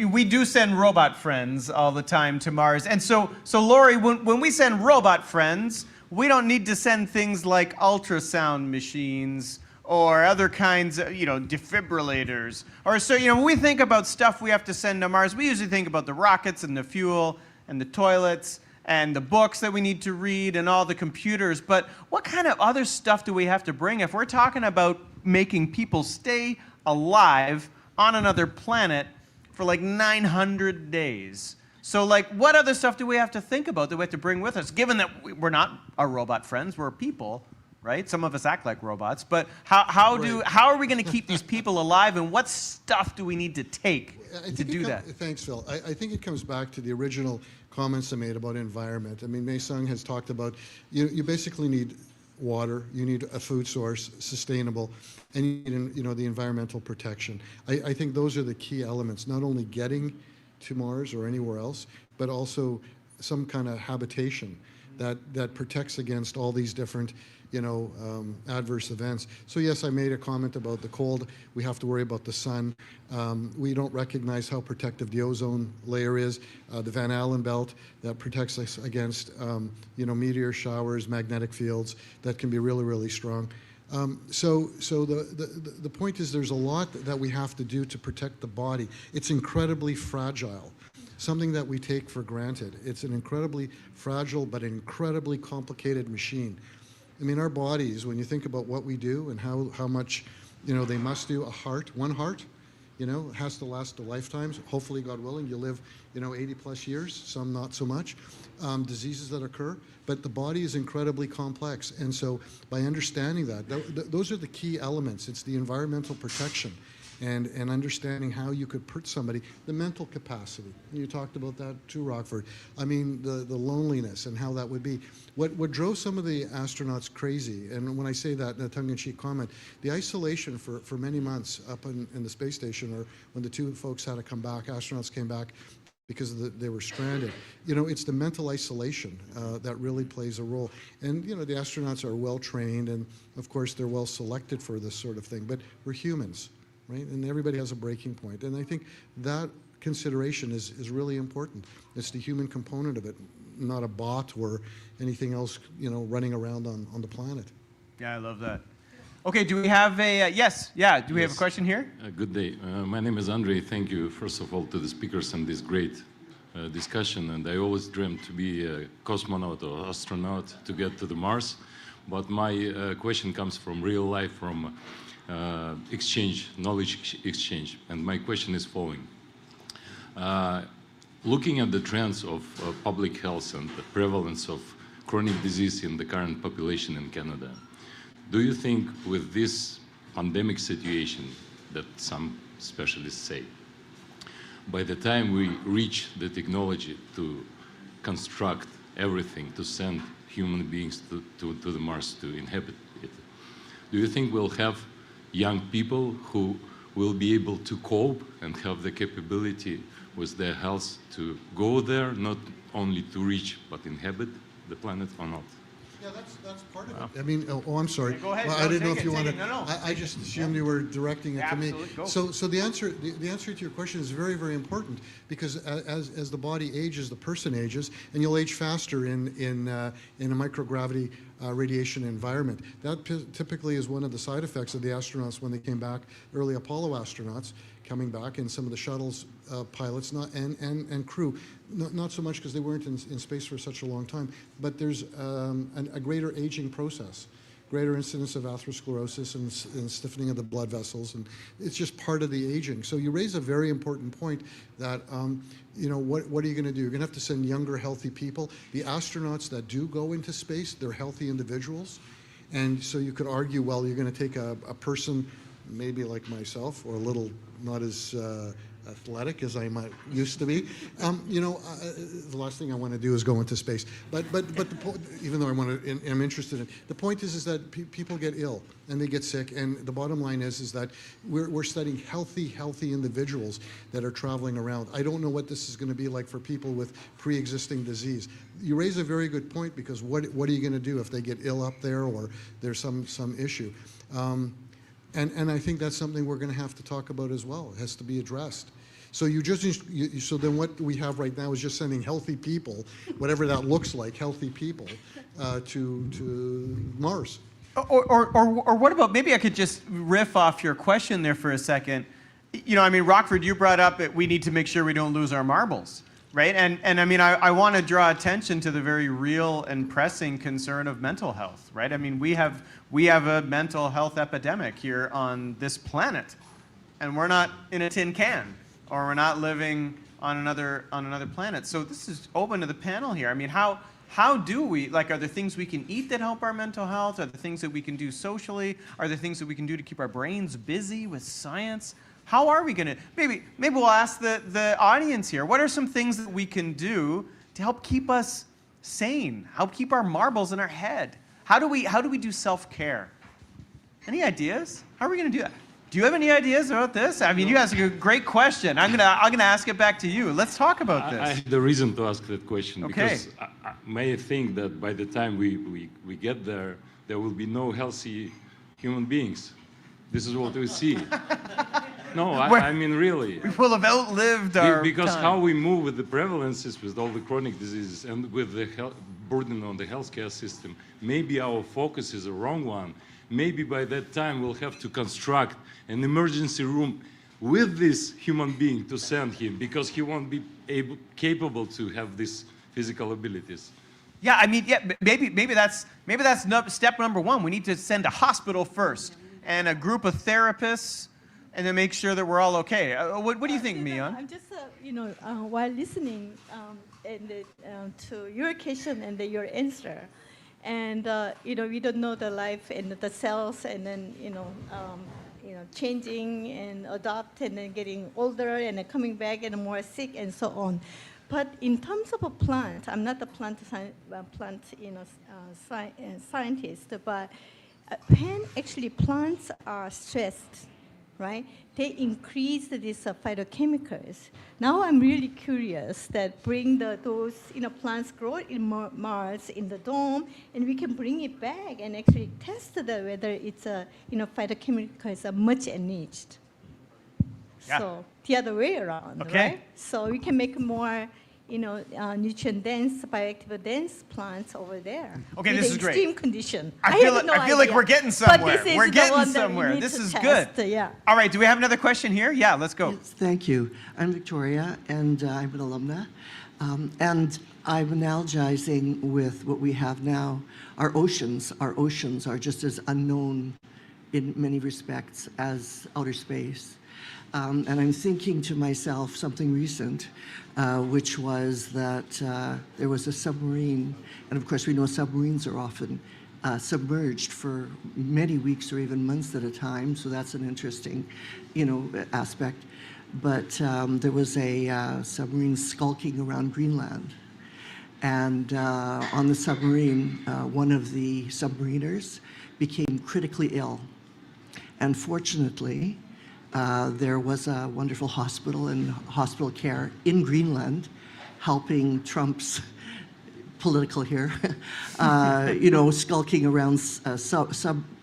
we do send robot friends all the time to Mars. And so Lori, when we send robot friends, we don't need to send things like ultrasound machines or other kinds of, defibrillators. Or so, when we think about stuff we have to send to Mars, we usually think about the rockets and the fuel and the toilets and the books that we need to read and all the computers. But what kind of other stuff do we have to bring if we're talking about making people stay alive on another planet for like 900 days? So what other stuff do we have to think about that we have to bring with us, given that we're not our robot friends, we're people? Right? Some of us act like robots, but how are we going to keep these people alive, and what stuff do we need to take to do that? Thanks, Phil. I think it comes back to the original comments I made about environment. I mean, Mei Sung has talked about you basically need water, you need a food source, sustainable, and you need the environmental protection. I think those are the key elements, not only getting to Mars or anywhere else, but also some kind of habitation that protects against all these different adverse events. So yes, I made a comment about the cold. We have to worry about the sun. We don't recognize how protective the ozone layer is. The Van Allen belt that protects us against meteor showers, magnetic fields that can be really, really strong. So the point is there's a lot that we have to do to protect the body. It's incredibly fragile. Something that we take for granted. It's an incredibly fragile but incredibly complicated machine. I mean, our bodies, when you think about what we do and how much, they must do, one heart, has to last a lifetime. Hopefully, God willing, you live, 80 plus years, some not so much. Diseases that occur, but the body is incredibly complex. And so by understanding that, those are the key elements. It's the environmental protection and understanding how you could put somebody, the mental capacity. You talked about that too, Rockford. I mean, the loneliness and how that would be. What drove some of the astronauts crazy, and when I say that in a tongue-in-cheek comment, the isolation for many months up in the space station, or when the two folks had to come back, astronauts came back because they were stranded. You know, it's the mental isolation that really plays a role. And, you know, the astronauts are well trained, and of course they're well selected for this sort of thing, but we're humans, right? And everybody has a breaking point. And I think that consideration is really important. It's the human component of it, not a bot or anything else, you know, running around on the planet. Yeah, I love that. Okay, do we have a, yes, yeah, do we have a question here? Good day. My name is Andre. Thank you, first of all, to the speakers and this great discussion. And I always dreamed to be a cosmonaut or astronaut to get to the Mars. But my question comes from real life, from exchange, knowledge exchange. And my question is following. Looking at the trends of public health and the prevalence of chronic disease in the current population in Canada, do you think with this pandemic situation that some specialists say, by the time we reach the technology to construct everything, to send human beings to the Mars to inhabit it, do you think we'll have young people who will be able to cope and have the capability with their health to go there, not only to reach, but inhabit the planet or not? Yeah, that's part of it. I mean, I'm sorry. Go ahead. Well, No, I didn't know take if you it, wanted. take it. No, no. I just assumed you were directing it to me. Absolutely. Go. So the answer to your question is very, very important, because as the body ages, the person ages, and you'll age faster in a microgravity radiation environment. That typically is one of the side effects of the astronauts when they came back, early Apollo astronauts coming back, and some of the shuttles pilots and crew. Not so much because they weren't in space for such a long time, but there's a greater aging process, greater incidence of atherosclerosis and stiffening of the blood vessels, and it's just part of the aging. So you raise a very important point that, you know, what are you going to do? You're going to have to send younger, healthy people. The astronauts that do go into space, they're healthy individuals, and so you could argue, well, you're going to take a person maybe like myself, or a little not as athletic as I might used to be. You know, the last thing I want to do is go into space. But even though I'm interested in the point is that people get ill and they get sick, and the bottom line is that we're studying healthy individuals that are traveling around. I don't know what this is going to be like for people with pre-existing disease. You raise a very good point, because what are you going to do if they get ill up there, or there's some issue? And I think that's something we're going to have to talk about as well. It has to be addressed. So so then what we have right now is just sending healthy people, whatever that looks like, healthy people, to Mars. Or what about, maybe I could just riff off your question there for a second. You know, I mean, Rockford, you brought up that we need to make sure we don't lose our marbles, right? And I mean, I want to draw attention to the very real and pressing concern of mental health, right? I mean, we have a mental health epidemic here on this planet, and we're not in a tin can, or we're not living on another planet. So this is open to the panel here. I mean, how do we, like, are there things we can eat that help our mental health? Are there things that we can do socially? Are there things that we can do to keep our brains busy with science? How are we going to, maybe we'll ask the audience here, what are some things that we can do to help keep us sane, help keep our marbles in our head? How do we do self-care? Any ideas? How are we going to do that? Do you have any ideas about this? I mean, you asked a great question. I'm gonna ask it back to you. Let's talk about this. I have the reason to ask that question, Okay. because I may think that by the time we get there, there will be no healthy human beings. This is what we see. No, I mean, really. We will have outlived our Because time. how we move with the prevalences, with all the chronic diseases, and with the burden on the healthcare system, maybe our focus is a wrong one. Maybe by that time we'll have to construct an emergency room with this human being to send him, because he won't be capable to have these physical abilities. Yeah, I mean, yeah, maybe that's step number one. We need to send a hospital first and a group of therapists, and then make sure that we're all okay. What do you think, Mian? I'm just, while listening to your question and your answer, and we don't know the life and the cells, and then changing and adapt, and then getting older and then coming back and more sick and so on. But in terms of a plant, I'm not a scientist, but when actually plants are stressed, right? They increase these phytochemicals. Now I'm really curious that bring those plants grow in Mars in the dome, and we can bring it back and actually test whether it's phytochemicals are much enriched. Yeah. So the other way around, Okay. right? So we can make more nutrient dense, bioactive dense plants over there. Okay, with this the is great. extreme condition. I feel have no like idea. we're getting But somewhere. this is We're the getting one that we somewhere. need This to is test, good. Yeah. All right, do we have another question here? Yeah, let's go. Yes, thank you. I'm Victoria, and I'm an alumna. And I'm analogizing with what we have now. Our oceans are just as unknown in many respects as outer space. And I'm thinking to myself something recent, which was that there was a submarine, and of course we know submarines are often submerged for many weeks or even months at a time, so that's an interesting, aspect. But there was a submarine skulking around Greenland. And on the submarine, one of the submariners became critically ill. And fortunately, there was a wonderful hospital and hospital care in Greenland helping Trump's political here, skulking around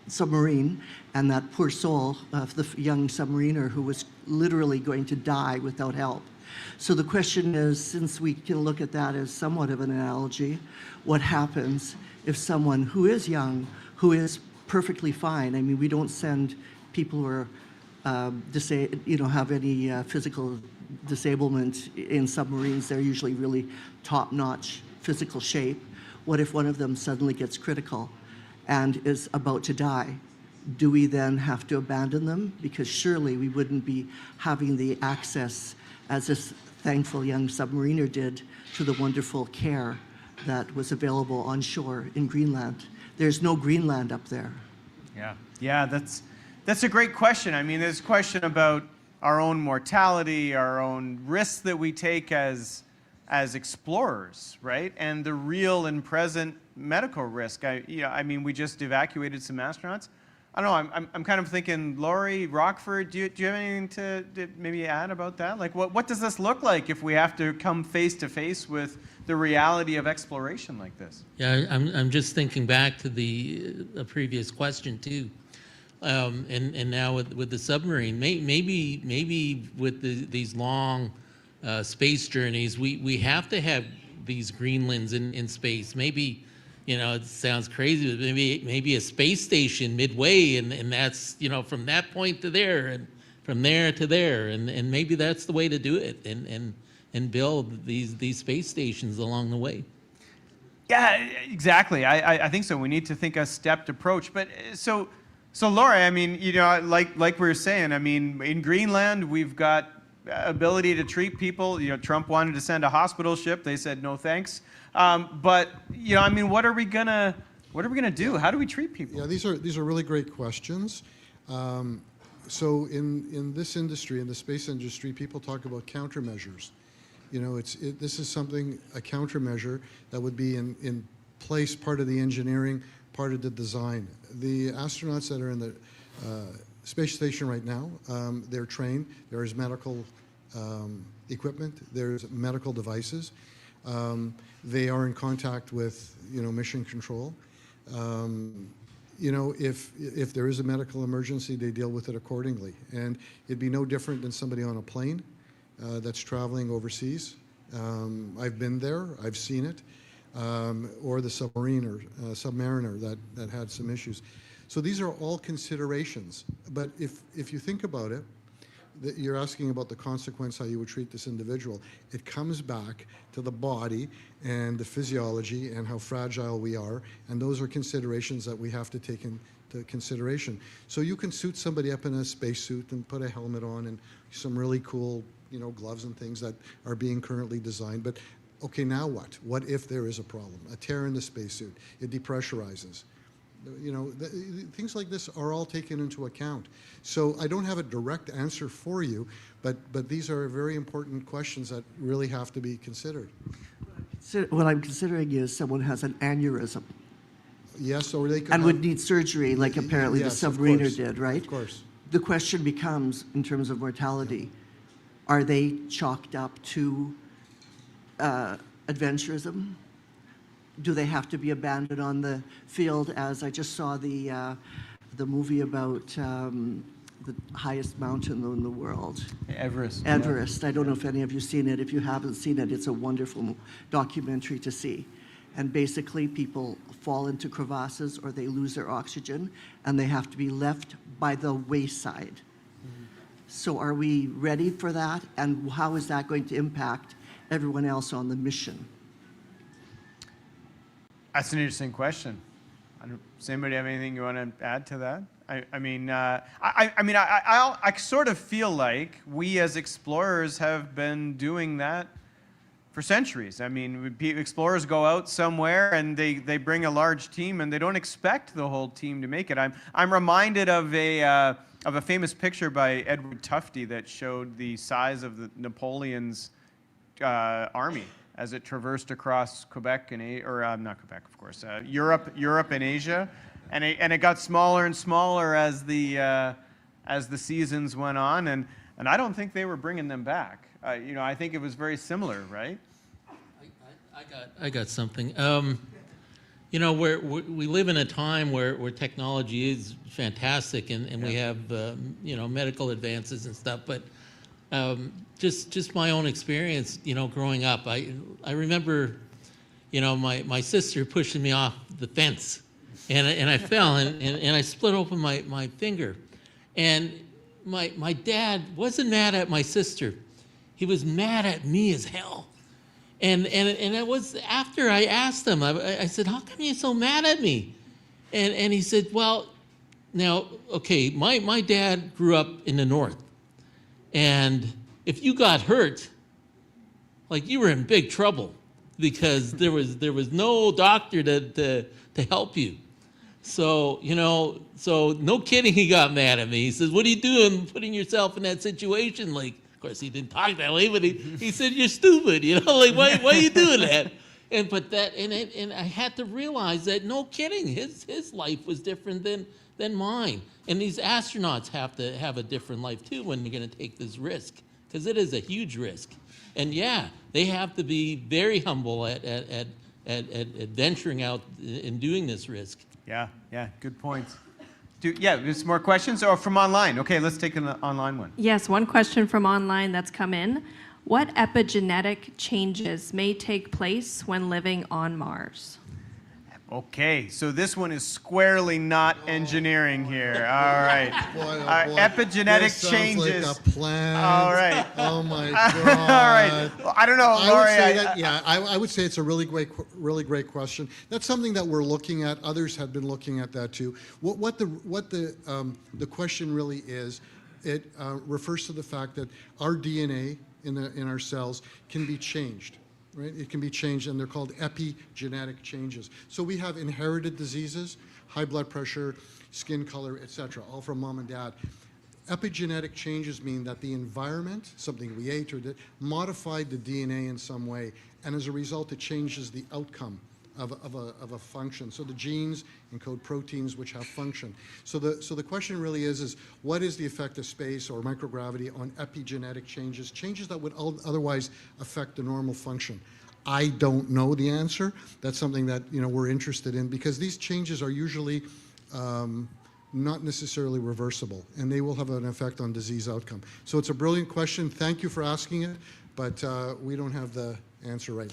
submarine, and that poor soul of the young submariner who was literally going to die without help. So the question is, since we can look at that as somewhat of an analogy, what happens if someone who is young, who is perfectly fine, I mean, we don't send people who are have any physical disablement in submarines. They're usually really top-notch physical shape. What if one of them suddenly gets critical and is about to die? Do we then have to abandon them? Because surely we wouldn't be having the access, as this thankful young submariner did, to the wonderful care that was available on shore in Greenland. There's no Greenland up there. Yeah, that's a great question. I mean, there's a question about our own mortality, our own risks that we take as explorers, right? And the real and present medical risk. I mean, we just evacuated some astronauts. I don't know. I'm kind of thinking, Laurie, Rockford. Do you have anything to maybe add about that? Like, what does this look like if we have to come face to face with the reality of exploration like this? Yeah, I'm just thinking back to the previous question too, and now with the submarine, maybe with these long space journeys, we have to have these Greenlands in space. Maybe, it sounds crazy, but maybe a space station midway, and that's from that point to there, and from there to there, and maybe that's the way to do it, and build these space stations along the way. Yeah, exactly. I think so. We need to think a stepped approach. But so Laura, I mean, like we were saying, I mean, in Greenland, we've got ability to treat people. Trump wanted to send a hospital ship. They said no thanks. But I mean, what are we gonna do? How do we treat people? Yeah, these are really great questions. So in this industry, in the space industry, people talk about countermeasures. This is something, a countermeasure that would be in place, part of the engineering, part of the design. The astronauts that are in the space station right now, they're trained. There is medical equipment. There's medical devices. They are in contact with, mission control. If there is a medical emergency, they deal with it accordingly. And it'd be no different than somebody on a plane that's traveling overseas. I've been there, I've seen it, or the submariner that had some issues. So these are all considerations. But if you think about it, that you're asking about the consequence, how you would treat this individual. It comes back to the body and the physiology and how fragile we are, and those are considerations that we have to take into consideration. So you can suit somebody up in a spacesuit and put a helmet on and some really cool, gloves and things that are being currently designed. But okay, now what? What if there is a problem? A tear in the spacesuit, it depressurizes. Things like this are all taken into account. So I don't have a direct answer for you, but these are very important questions that really have to be considered. So what I'm considering is someone has an aneurysm Yes, or they could and have, would need surgery, like apparently yes, the of submariner course, did, right? Of course. the question becomes, in terms of mortality, are they chalked up to adventurism? Do they have to be abandoned on the field? As I just saw the movie about the highest mountain in the world. Everest. Everest. I don't know if any of you seen it. If you haven't seen it, it's a wonderful documentary to see. And basically, people fall into crevasses or they lose their oxygen, and they have to be left by the wayside. Mm-hmm. So are we ready for that? And how is that going to impact everyone else on the mission? That's an interesting question. Does anybody have anything you want to add to that? I sort of feel like we as explorers have been doing that for centuries. I mean, explorers go out somewhere and they bring a large team and they don't expect the whole team to make it. I'm reminded of a famous picture by Edward Tufte that showed the size of the Napoleon's army as it traversed across Quebec and not Quebec, of course, Europe and Asia, and it got smaller and smaller as the seasons went on, and I don't think they were bringing them back. I think it was very similar, right? I got something. We live in a time where technology is fantastic, and we have medical advances and stuff, but just my own experience, growing up, I remember, my sister pushing me off the fence, and I fell and I split open my finger, and my dad wasn't mad at my sister, he was mad at me as hell, and it was after I asked him, I said, how come you're so mad at me, and he said, well, now, okay, my dad grew up in the north. And if you got hurt, like, you were in big trouble because there was no doctor to help you. So, so no kidding, he got mad at me. He says, what are you doing putting yourself in that situation? Like, of course, he didn't talk that way, but he said, you're stupid, like, why are you doing that? And I had to realize that, no kidding, his life was different than mine. And these astronauts have to have a different life too when they're going to take this risk, because it is a huge risk. And yeah, they have to be very humble at venturing out and doing this risk. Yeah, good point. There's more questions or from online? Okay, let's take an online one. Yes, one question from online that's come in. What epigenetic changes may take place when living on Mars? Okay, so this one is squarely not engineering here. All right. Boy. Epigenetic This sounds changes. like a plan. All right. Oh my All God. right. Well, I don't know, Laurie. I would say it's a really great question. That's something that we're looking at. Others have been looking at that too. What the question really is, it refers to the fact that our DNA in our cells can be changed. Right? It can be changed, and they're called epigenetic changes. So we have inherited diseases, high blood pressure, skin color, etc., all from mom and dad. Epigenetic changes mean that the environment, something we ate or did, modified the DNA in some way, and as a result, it changes the outcome of a function. So the genes encode proteins which have function. So the question really is what is the effect of space or microgravity on epigenetic changes that would otherwise affect the normal function? I don't know the answer. That's something that we're interested in, because these changes are usually not necessarily reversible, and they will have an effect on disease outcome. So it's a brilliant question. Thank you for asking it, but we don't have the answer right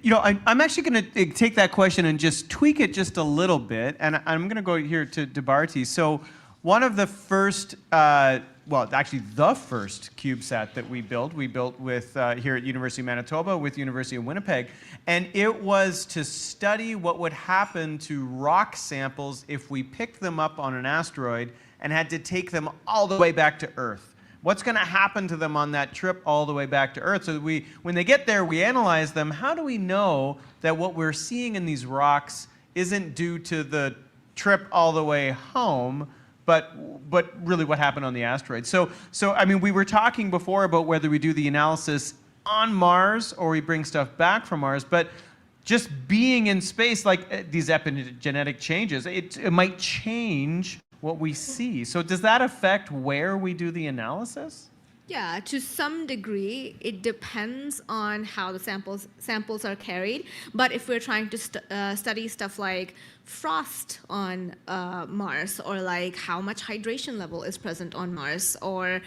now. I'm actually going to take that question and just tweak it just a little bit, and I'm going to go here to Barty. So one of the first, actually the first CubeSat that we built with here at University of Manitoba with University of Winnipeg, and it was to study what would happen to rock samples if we picked them up on an asteroid and had to take them all the way back to Earth. What's going to happen to them on that trip all the way back to Earth? So when they get there, we analyze them. How do we know that what we're seeing in these rocks isn't due to the trip all the way home, but really what happened on the asteroid? So I mean, we were talking before about whether we do the analysis on Mars or we bring stuff back from Mars, but just being in space, like these epigenetic changes, it might change what we see. So does that affect where we do the analysis? Yeah, to some degree, it depends on how the samples are carried. But if we're trying to study stuff like frost on Mars, or like how much hydration level is present on Mars, or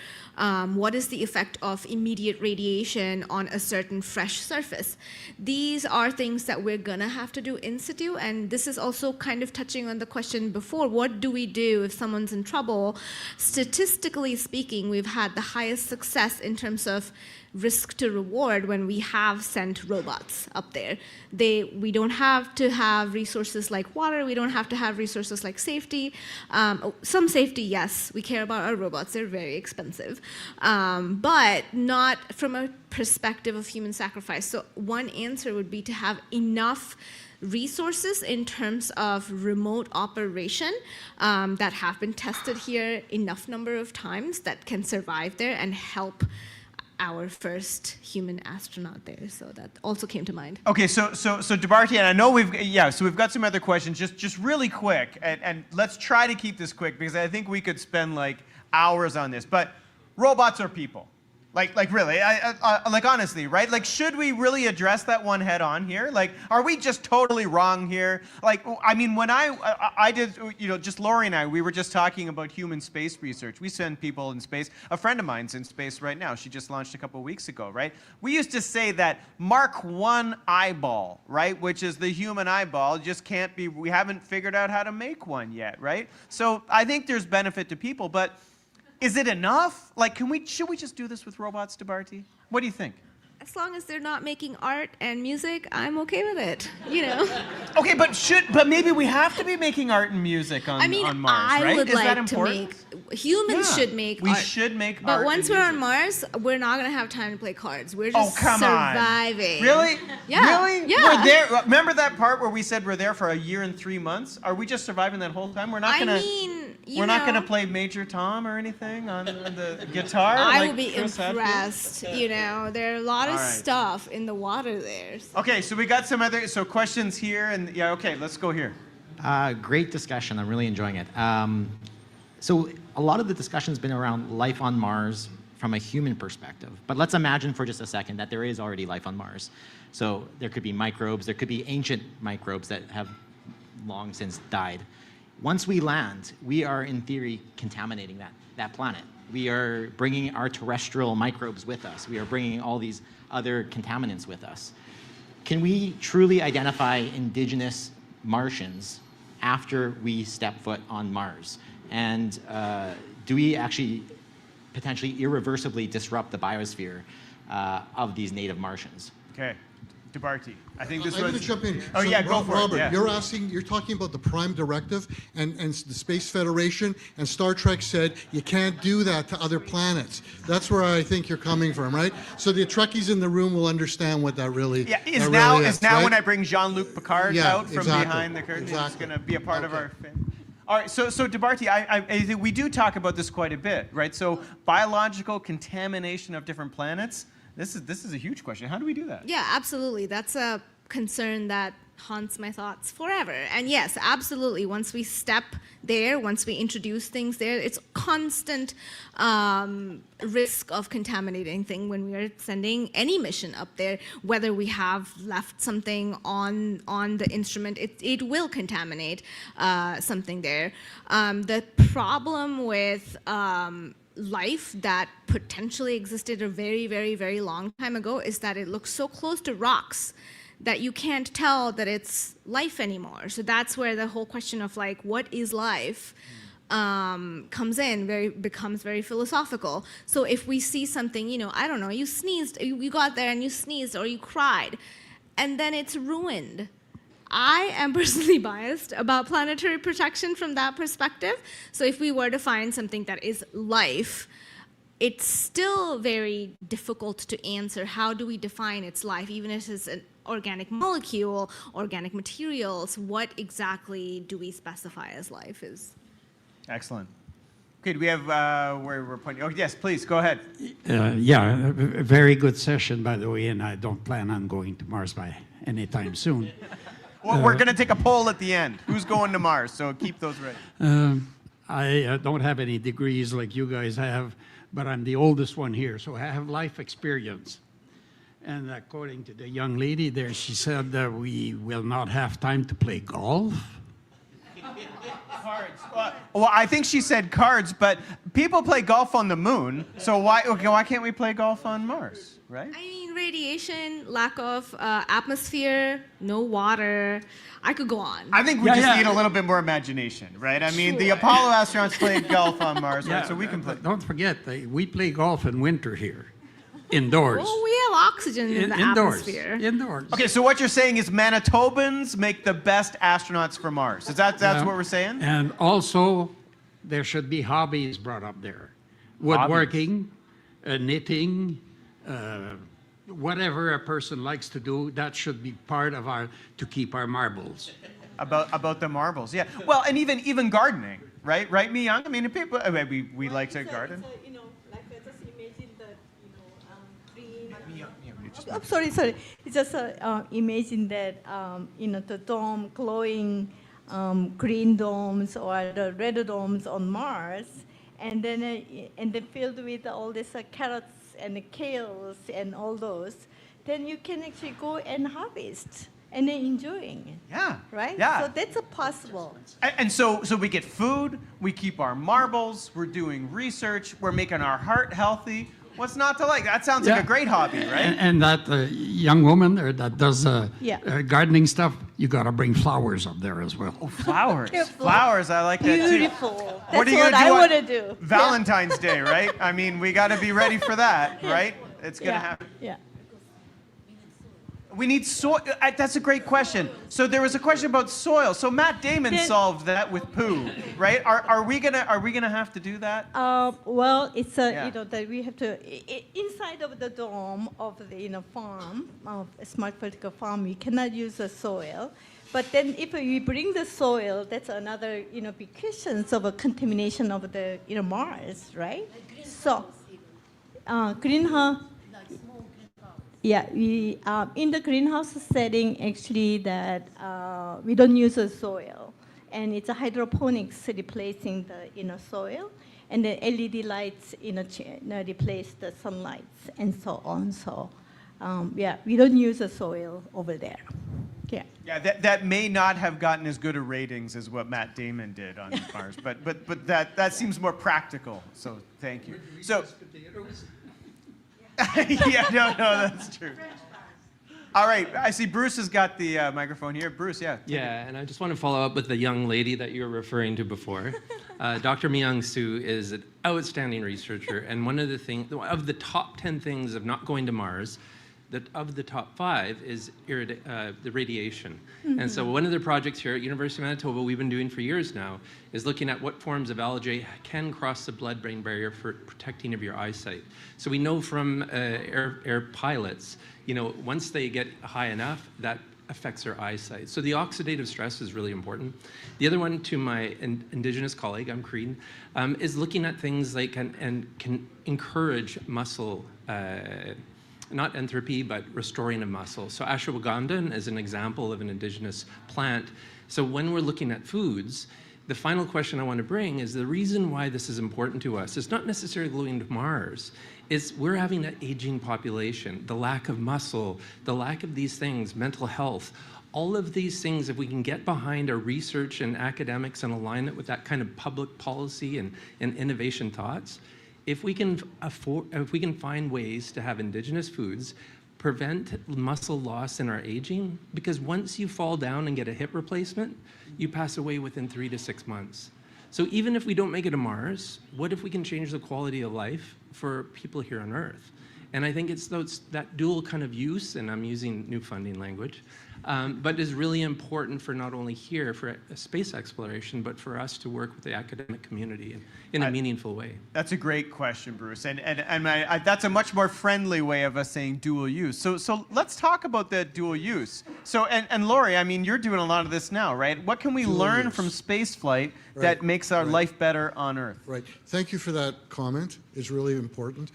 what is the effect of immediate radiation on a certain fresh surface, these are things that we're gonna have to do in situ. And this is also kind of touching on the question before, what do we do if someone's in trouble? Statistically speaking, we've had the highest success in terms of risk to reward when we have sent robots up there. We don't have to have resources like water, we don't have to have resources like safety. Some safety, yes, we care about our robots, they're very expensive, but not from a perspective of human sacrifice. So one answer would be to have enough resources in terms of remote operation that have been tested here enough number of times that can survive there and help our first human astronaut there. So that also came to mind. Okay, so Debarty, and I know we've got some other questions, just really quick, and let's try to keep this quick because I think we could spend like hours on this. But robots are people. Like really, like honestly, right? Like, should we really address that one head on here? Like, are we just totally wrong here? Like, I mean, when I did, just Lori and I, we were just talking about human space research. We send people in space. A friend of mine's in space right now. She just launched a couple of weeks ago, right? We used to say that Mark 1 eyeball, right, which is the human eyeball, just can't be, we haven't figured out how to make one yet, right? So I think there's benefit to people, but is it enough? Like, should we just do this with robots, Debarty? What do you think? As long as they're not making art and music, I'm okay with it, Okay, but maybe we have to be making art and music on Mars, right? Would Is like that to important? humans should make art. We should make art. But once and we're on music. Mars, we're not going to have time to play cards. We're just come surviving. on. Really? Yeah. Really? Yeah. We're there. Remember that part where we said we're there for a year and 3 months? Are we just surviving that whole time? We're not going to... We're not going to play Major Tom or anything on the guitar? I would be impressed. There are a lot of stuff in the water there. So. Okay, so we got some other questions here. And okay, let's go here. Great discussion. I'm really enjoying it. So a lot of the discussion's been around life on Mars from a human perspective. But let's imagine for just a second that there is already life on Mars. So there could be microbes, there could be ancient microbes that have long since died. Once we land, we are in theory contaminating that planet. We are bringing our terrestrial microbes with us. We are bringing all these other contaminants with us. Can we truly identify indigenous Martians after we step foot on Mars? And do we actually potentially irreversibly disrupt the biosphere of these native Martians? Okay. Debarty. I think this I'm was... going to jump in. Oh, yeah, go for Robert, it. Yeah. you're talking about the Prime Directive and the Space Federation, and Star Trek said you can't do that to other planets. That's where I think you're coming from, right? So the Trekkies in the room will understand what that really is. Now right? When I bring Jean-Luc Picard out from behind the curtain, he's going to be a part of our family. All right, so Debarty, I think we do talk about this quite a bit, right? So biological contamination of different planets. This is a huge question. How do we do that? Yeah, absolutely. That's a concern that haunts my thoughts forever. And yes, absolutely. Once we step there, once we introduce things there, it's constant risk of contaminating thing when we are sending any mission up there. Whether we have left something on the instrument, it will contaminate something there. The problem with life that potentially existed a very, very, very long time ago is that it looks so close to rocks that you can't tell that it's life anymore. So that's where the whole question of like, what is life comes in, becomes very philosophical. So if we see something, I don't know, you sneezed, you got there and you sneezed or you cried, and then it's ruined. I am personally biased about planetary protection from that perspective. So if we were to find something that is life, it's still very difficult to answer. How do we define its life? Even if it's an organic molecule, organic materials, what exactly do we specify as life is? Excellent. Okay, do we have where we're pointing? Oh, yes, please, go ahead. Yeah, a very good session, by the way, and I don't plan on going to Mars by anytime soon. Well, we're going to take a poll at the end. Who's going to Mars? So keep those ready. I don't have any degrees like you guys have, but I'm the oldest one here, so I have life experience. And according to the young lady there, she said that we will not have time to play golf. Cards. Well, I think she said cards, but people play golf on the moon, so why can't we play golf on Mars, right? I mean, radiation, lack of atmosphere, no water. I could go on. I think we just need a little bit more imagination, right? I mean, the Apollo astronauts played golf on Mars, right? So we can play. Don't forget, we play golf in winter here, indoors. Well, we have oxygen in the atmosphere. Indoors. Okay, so what you're saying is Manitobans make the best astronauts for Mars. That's what we're saying? And also, there should be hobbies brought up there. Woodworking, knitting, whatever a person likes to do, that should be part of to keep our marbles. About the marbles, yeah. Well, and even gardening, right? Right, Mi Young? I mean, people, we like to garden. Just imagine the, green. I'm sorry. It's just imagine that, the dome, glowing green domes or the red domes on Mars, and then filled with all these carrots and the kales and all those. Then you can actually go and harvest and then enjoying it. Yeah. Right? Yeah. So that's possible. And so we get food, we keep our marbles, we're doing research, we're making our heart healthy. What's not to like? That sounds like a great hobby, right? And that young woman there that does gardening stuff, you got to bring flowers up there as well. Oh, flowers. Careful. Flowers, I like that too. Beautiful. That's What are you what gonna I do want to do. Valentine's Day, right? I mean, we got to be ready for that, right? It's going to happen. Yeah. We need soil. That's a great question. So there was a question about soil. So Matt Damon solved that with poo, right? Are we gonna have to do that? Well, it's that we have to inside of the dome of the farm of a smart vertical farm. We cannot use the soil, but then if we bring the soil, that's another big questions of a contamination of the Mars, right? So greenhouse. Yeah, we in the greenhouse setting actually that we don't use the soil, and it's a hydroponics replacing the soil, and the LED lights replace the sunlight and so on. So we don't use the soil over there. Yeah. Yeah, that may not have gotten as good a ratings as what Matt Damon did on Mars, but that seems more practical. So thank you. So. Yeah, no, that's true. All right, I see Bruce has got the microphone here. Bruce, yeah. Yeah, and I just want to follow up with the young lady that you were referring to before. Dr. Myung Soo is an outstanding researcher, and one of the top 10 things of not going to Mars, of the top 5 is the radiation. Mm-hmm. And so one of the projects here at University of Manitoba we've been doing for years now is looking at what forms of algae can cross the blood-brain barrier for protecting of your eyesight. So we know from air pilots, once they get high enough, that affects their eyesight. So the oxidative stress is really important. The other one, to my Indigenous colleague, I'm Creen, is looking at things like and can encourage muscle not entropy, but restoring of muscle. So ashwagandha is an example of an indigenous plant. So when we're looking at foods, the final question I want to bring is the reason why this is important to us is not necessarily going to Mars, is we're having an aging population, the lack of muscle, the lack of these things, mental health, all of these things, if we can get behind our research and academics and align it with that kind of public policy and innovation thoughts, if we can find ways to have indigenous foods, prevent muscle loss in our aging, because once you fall down and get a hip replacement, you pass away within 3 to 6 months. So even if we don't make it to Mars, what if we can change the quality of life for people here on Earth? And I think it's that dual kind of use, and I'm using new funding language, but is really important for not only here for space exploration, but for us to work with the academic community in a meaningful way. That's a great question, Bruce, and that's a much more friendly way of us saying dual use. So let's talk about the dual use. So and Lori, I mean, you're doing a lot of this now, right? What can we learn from space flight that makes our life better on Earth? Right. Thank you for that comment. It's really important.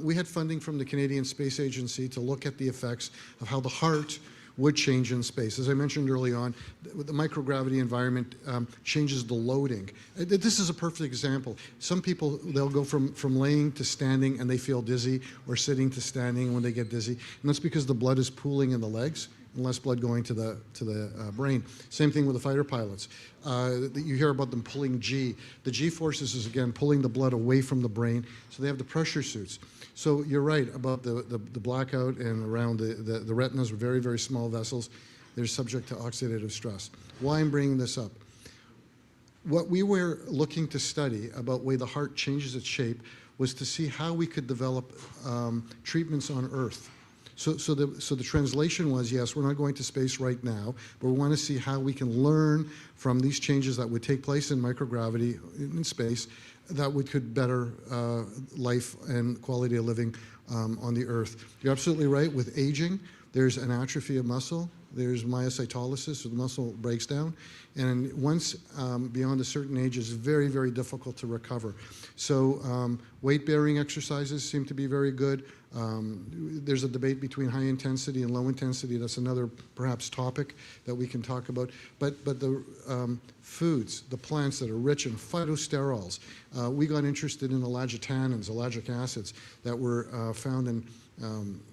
We had funding from the Canadian Space Agency to look at the effects of how the heart would change in space. As I mentioned early on, the microgravity environment changes the loading. This is a perfect example. Some people, they'll go from laying to standing and they feel dizzy, or sitting to standing when they get dizzy. And that's because the blood is pooling in the legs and less blood going to the brain. Same thing with the fighter pilots. You hear about them pulling G. The G forces is, again, pulling the blood away from the brain, so they have the pressure suits. So you're right about the blackout and around the retinas, very, very small vessels. They're subject to oxidative stress. Why I'm bringing this up? What we were looking to study about the way the heart changes its shape was to see how we could develop treatments on Earth. So the translation was, yes, we're not going to space right now, but we want to see how we can learn from these changes that would take place in microgravity in space that could better life and quality of living on the Earth. You're absolutely right. With aging, there's an atrophy of muscle. There's myocytolysis, so the muscle breaks down. And once beyond a certain age, it's very, very difficult to recover. So weight-bearing exercises seem to be very good. There's a debate between high intensity and low intensity. That's another perhaps topic that we can talk about. But the foods, the plants that are rich in phytosterols, we got interested in ellagitanins, ellagic acids that were found in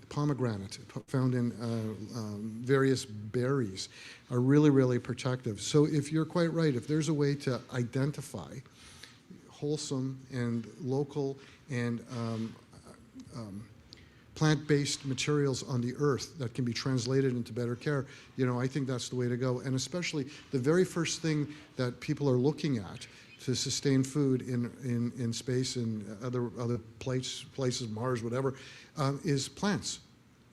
pomegranate, found in various berries, are really, really protective. So if you're quite right, if there's a way to identify wholesome and local and plant-based materials on the earth that can be translated into better care, I think that's the way to go. And especially the very first thing that people are looking at to sustain food in space and other places, Mars, whatever, is plants.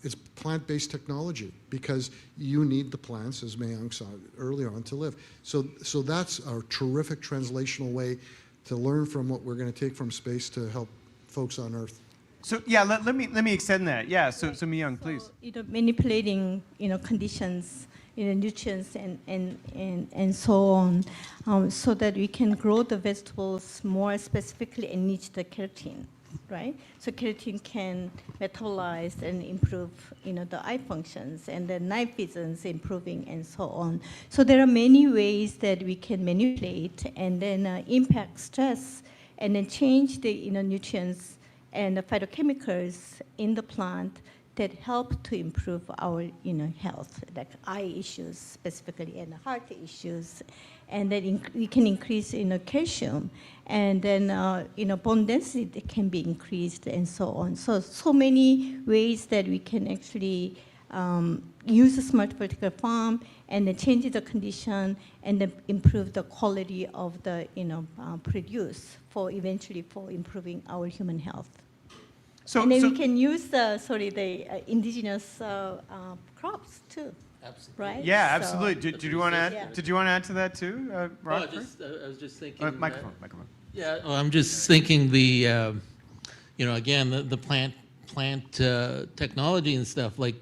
It's plant-based technology, because you need the plants, as Mayank saw earlier on, to live. So that's a terrific translational way to learn from what we're going to take from space to help folks on Earth. So yeah, let me extend that. Yeah. So Myung, please. Manipulating conditions, nutrients and so on, so that we can grow the vegetables more specifically and niche the keratin, right? So keratin can metabolize and improve, the eye functions, and the night vision's improving and so on. So there are many ways that we can manipulate and then impact stress, and then change the nutrients and the phytochemicals in the plant that help to improve our health, like eye issues specifically and heart issues, and then we can increase calcium, and then bone density can be increased and so on. So many ways that we can actually use a smart vertical farm and then change the condition and then improve the quality of the produce eventually for improving our human health. And then we can use the indigenous crops too. Absolutely. Right? Yeah, absolutely. Did you want to add? Yeah. Did you want to add to that too, Rob? I was just thinking. Microphone. Yeah, I'm just thinking again, the plant technology and stuff, like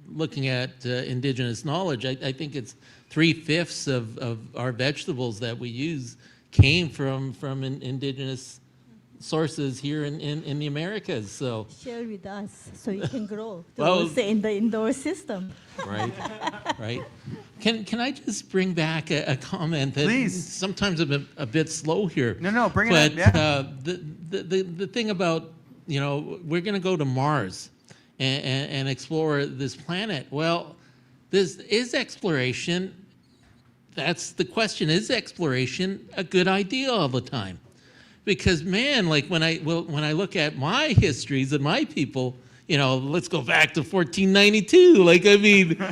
looking at indigenous knowledge. I think it's 3/5 of our vegetables that we use came from indigenous sources here in the Americas. So share with us so you can grow Well- those in the indoor system. right. Can I just bring back a comment that Please. sometimes I'm a bit slow here. No, bring it but, up. Yeah. The thing about we're going to go to Mars and explore this planet. Well, this is exploration. That's the question. Is exploration a good idea all the time? Because man, like when I look at my histories and my people, let's go back to 1492. Like, I mean,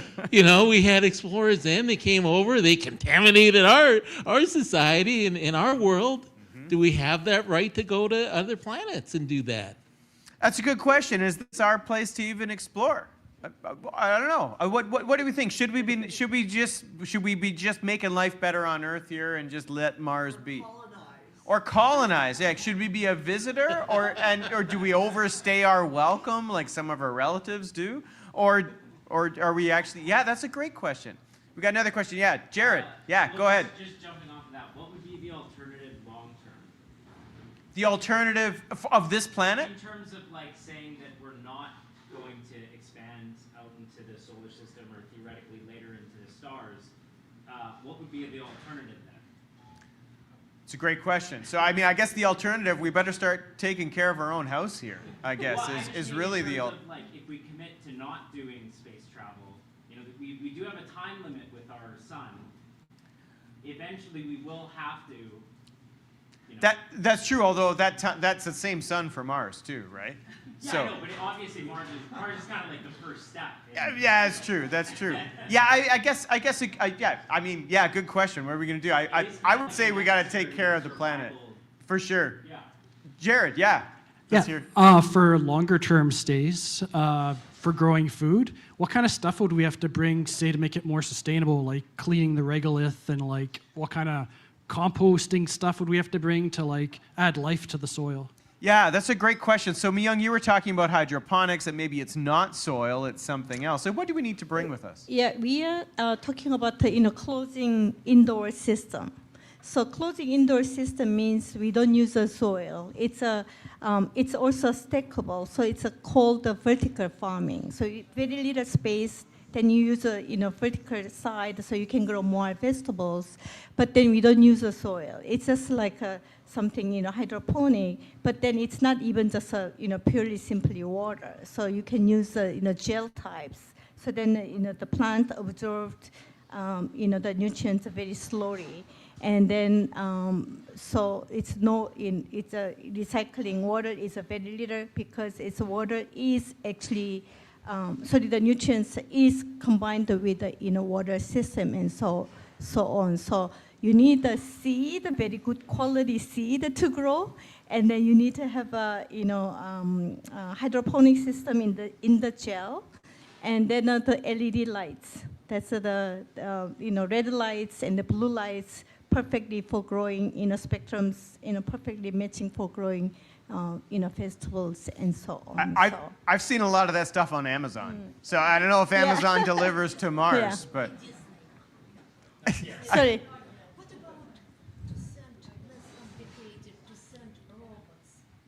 we had explorers then. They came over. They contaminated our society and in our world. Mm-hmm. Do we have that right to go to other planets and do that? That's a good question. Is this our place to even explore? I don't know. What do we think? Should we be just making life better on Earth here and just let Mars be? Or colonize? Yeah. Should we be a visitor, or do we overstay our welcome like some of our relatives do, or are we actually? Yeah, that's a great question. We got another question. Yeah, Jared. Yeah, go ahead. Just jumping off of that, what would be the alternative long term? The alternative of this planet? In terms of like saying that we're not going to expand out into the solar system or theoretically later into the stars, what would be the alternative then? It's a great question. So, I mean, I guess the alternative, we better start taking care of our own house here, I guess, Well, is really the... Like, if we commit to not doing space travel, you know, we do have a time limit with our sun. Eventually, we will have to, you know. That's true, although that's the same sun for Mars, too, right? Yeah, So, I know, but obviously Mars is kind of like the first step. yeah, that's true. That's true. Yeah, I guess. Yeah, I mean, yeah. Good question. What are we gonna do? I would say we got to take care of the planet, for sure. Yeah. Jared, yeah. Let's hear. For longer term stays, for growing food, what kind of stuff would we have to bring, say, to make it more sustainable, like cleaning the regolith, and like what kind of composting stuff would we have to bring to like add life to the soil? Yeah, that's a great question. So, Myung, you were talking about hydroponics, and maybe it's not soil, it's something else. So what do we need to bring with us? Yeah, we are talking about the closing indoor system. So closing indoor system means we don't use the soil. It's also stackable. So it's called vertical farming. So very little space. Then you use a vertical side so you can grow more vegetables, but then we don't use the soil. It's just like something hydroponic, but then it's not even just purely simply water. So you can use gel types. So then the plant absorbed the nutrients very slowly, and then so it's a recycling water is a very little because its water is actually. So the nutrients is combined with the water system and so on. So you need the seed, a very good quality seed to grow, and then you need to have a hydroponic system in the gel, and then the LED lights. That's the red lights and the blue lights perfectly for growing spectrums, perfectly matching for growing. Festivals and so on. I've seen a lot of that stuff on Amazon. So I don't know if Amazon delivers to Mars, but... Sorry. What about to send less complicated, to send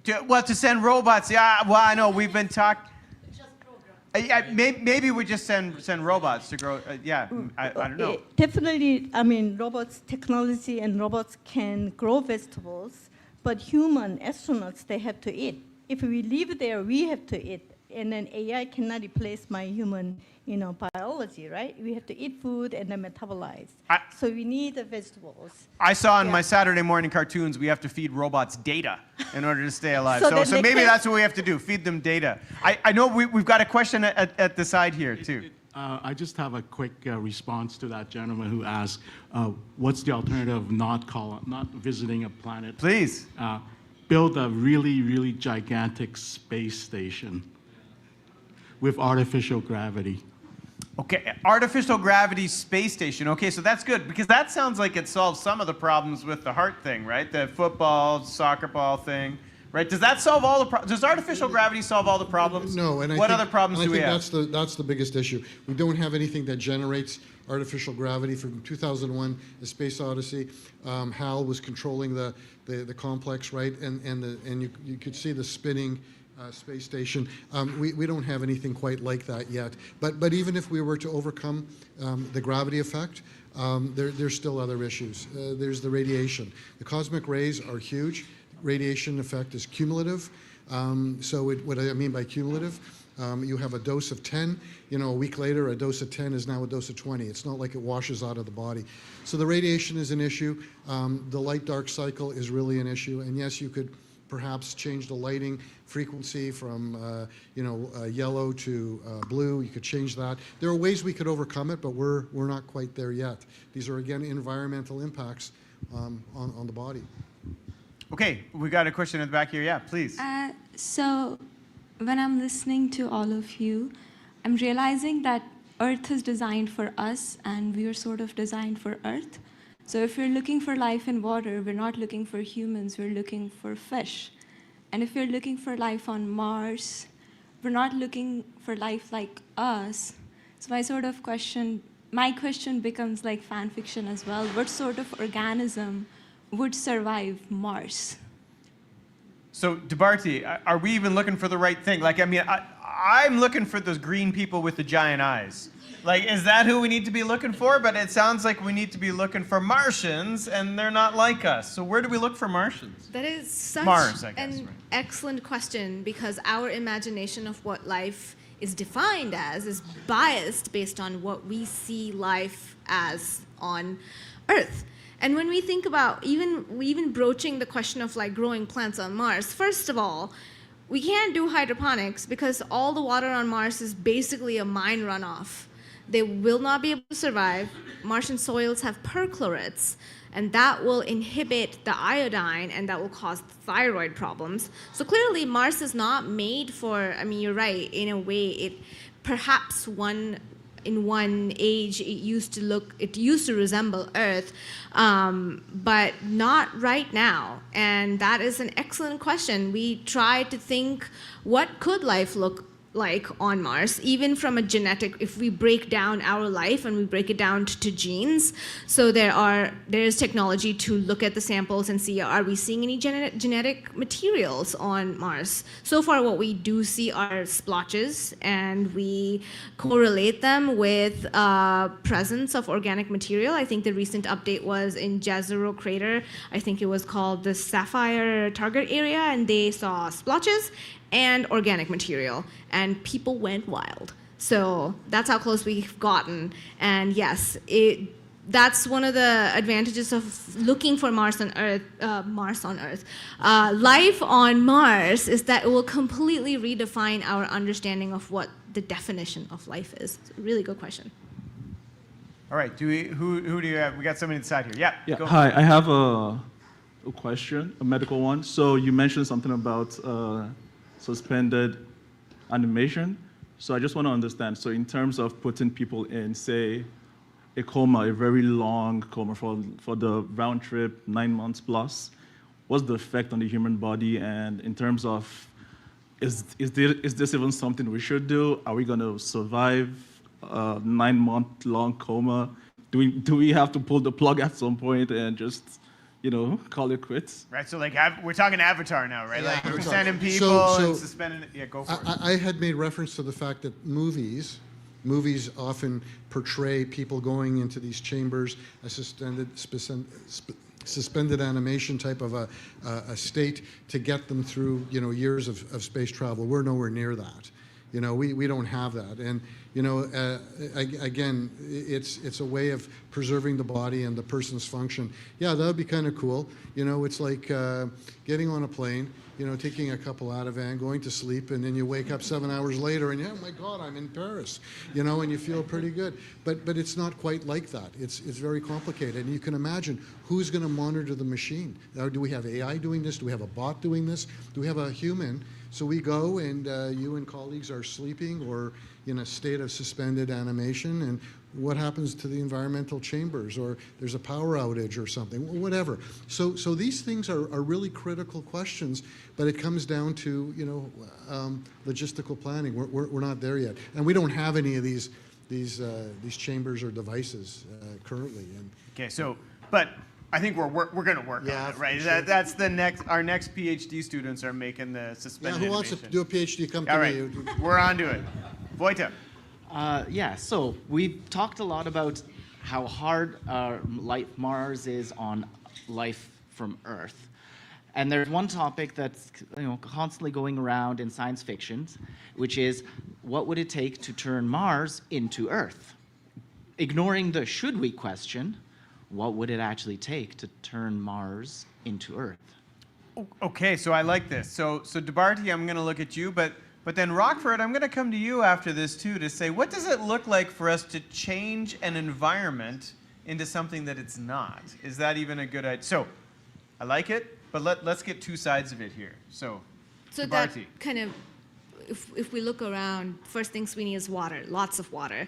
robots? To send robots, yeah, well, I know, we've been talking... Just program. Maybe we just send robots to grow, I don't know. Definitely, I mean, robots, technology and robots can grow vegetables, but human astronauts, they have to eat. If we live there, we have to eat. And then AI cannot replace my human, biology, right? We have to eat food and then metabolize. So we need the vegetables. I saw in my Saturday morning cartoons, we have to feed robots data in order to stay alive. So So maybe that's what we have to do, feed them data. I know we've got a question at the side here, too. I just have a quick response to that gentleman who asked, what's the alternative of not visiting a planet? Please. Build a really, really gigantic space station with artificial gravity. Okay, artificial gravity space station. Okay, so that's good, because that sounds like it solves some of the problems with the heart thing, right? The football, soccer ball thing. Right? Does that solve all the problems? Does artificial gravity solve all the problems? No, and what other problems do we have? That's the biggest issue. We don't have anything that generates artificial gravity. From 2001, The Space Odyssey, HAL was controlling the complex, right? And you could see the spinning space station. We don't have anything quite like that yet. But even if we were to overcome the gravity effect, there's still other issues. There's the radiation. The cosmic rays are huge. Radiation effect is cumulative. What I mean by cumulative, you have a dose of 10, a week later, a dose of 10 is now a dose of 20. It's not like it washes out of the body. So the radiation is an issue. The light-dark cycle is really an issue. And yes, you could perhaps change the lighting frequency from, yellow to blue. You could change that. There are ways we could overcome it, but we're not quite there yet. These are, again, environmental impacts on the body. Okay, we got a question in the back here. Yeah, please. So when I'm listening to all of you, I'm realizing that Earth is designed for us and we are sort of designed for Earth. So if we're looking for life in water, we're not looking for humans, we're looking for fish. And if we're looking for life on Mars, we're not looking for life like us. So my question becomes like fan fiction as well. What sort of organism would survive Mars? So, Debarty, are we even looking for the right thing? Like, I mean, I'm looking for those green people with the giant eyes. Like, is that who we need to be looking for? But it sounds like we need to be looking for Martians, and they're not like us. So where do we look for Martians? That is such Mars, I guess, an right. excellent question, because our imagination of what life is defined as is biased based on what we see life as on Earth. And when we think about even broaching the question of like growing plants on Mars, first of all, we can't do hydroponics because all the water on Mars is basically a mine runoff. They will not be able to survive. Martian soils have perchlorates, and that will inhibit the iodine, and that will cause thyroid problems. So clearly, Mars is not made for, I mean, you're right, in a way, perhaps in one age, it used to resemble Earth, but not right now. And that is an excellent question. We try to think, what could life look like on Mars, even from a genetic, if we break down our life and we break it down to genes. So there's technology to look at the samples and see, are we seeing any genetic materials on Mars? So far, what we do see are splotches, and we correlate them with presence of organic material. I think the recent update was in Jezero crater. I think it was called the Sapphire Target area, and they saw splotches and organic material, and people went wild. So that's how close we've gotten. And yes, that's one of the advantages of looking for Mars on Earth. Life on Mars is that it will completely redefine our understanding of what the definition of life is. It's a really good question. All right, who do you have? We got somebody inside here. Yeah. Yeah. Go. Hi, I have a question, a medical one. So you mentioned something about suspended animation. So I just want to understand. So in terms of putting people in, say, a coma, a very long coma for the round trip, 9 months plus, what's the effect on the human body? And in terms of, is this even something we should do? Are we going to survive a 9-month-long coma? Do we have to pull the plug at some point and just, call it quits? Right, so like we're talking Avatar now, right? Yeah, like we're Avatar. sending people So and suspending it. Yeah, go for it. I had made reference to the fact that movies often portray people going into these chambers, a suspended animation type of a state to get them through years of space travel. We're nowhere near that. We don't have that. And again, it's a way of preserving the body and the person's function. Yeah, that would be kind of cool. It's like getting on a plane, taking a couple Ativan, going to sleep, and then you wake up 7 hours later and, oh my God, I'm in Paris, and you feel pretty good. But it's not quite like that. It's very complicated. And you can imagine who's going to monitor the machine. Do we have AI doing this? Do we have a bot doing this? Do we have a human? So we go and you and colleagues are sleeping or in a state of suspended animation, and what happens to the environmental chambers, or there's a power outage or something, whatever. So these things are really critical questions, but it comes down to logistical planning. We're not there yet, and we don't have any of these chambers or devices currently. And Okay, but I think we're going to work on it, right? Sure. That's our next PhD students are making the suspended who wants to animation. do a PhD? Come to All me. right, we're on to it. Wojtek. Yeah, so we've talked a lot about how hard Mars is on life from Earth. And there's one topic that's constantly going around in science fiction, which is what would it take to turn Mars into Earth? Ignoring the should we question, what would it actually take to turn Mars into Earth? Okay, so I like this. So DeBarty, I'm going to look at you, but then Rockford, I'm going to come to you after this too to say, what does it look like for us to change an environment into something that it's not? Is that even a good idea? So I like it, but let's get two sides of it here. So that DeBarty. kind of, if we look around, first things we need is water, lots of water.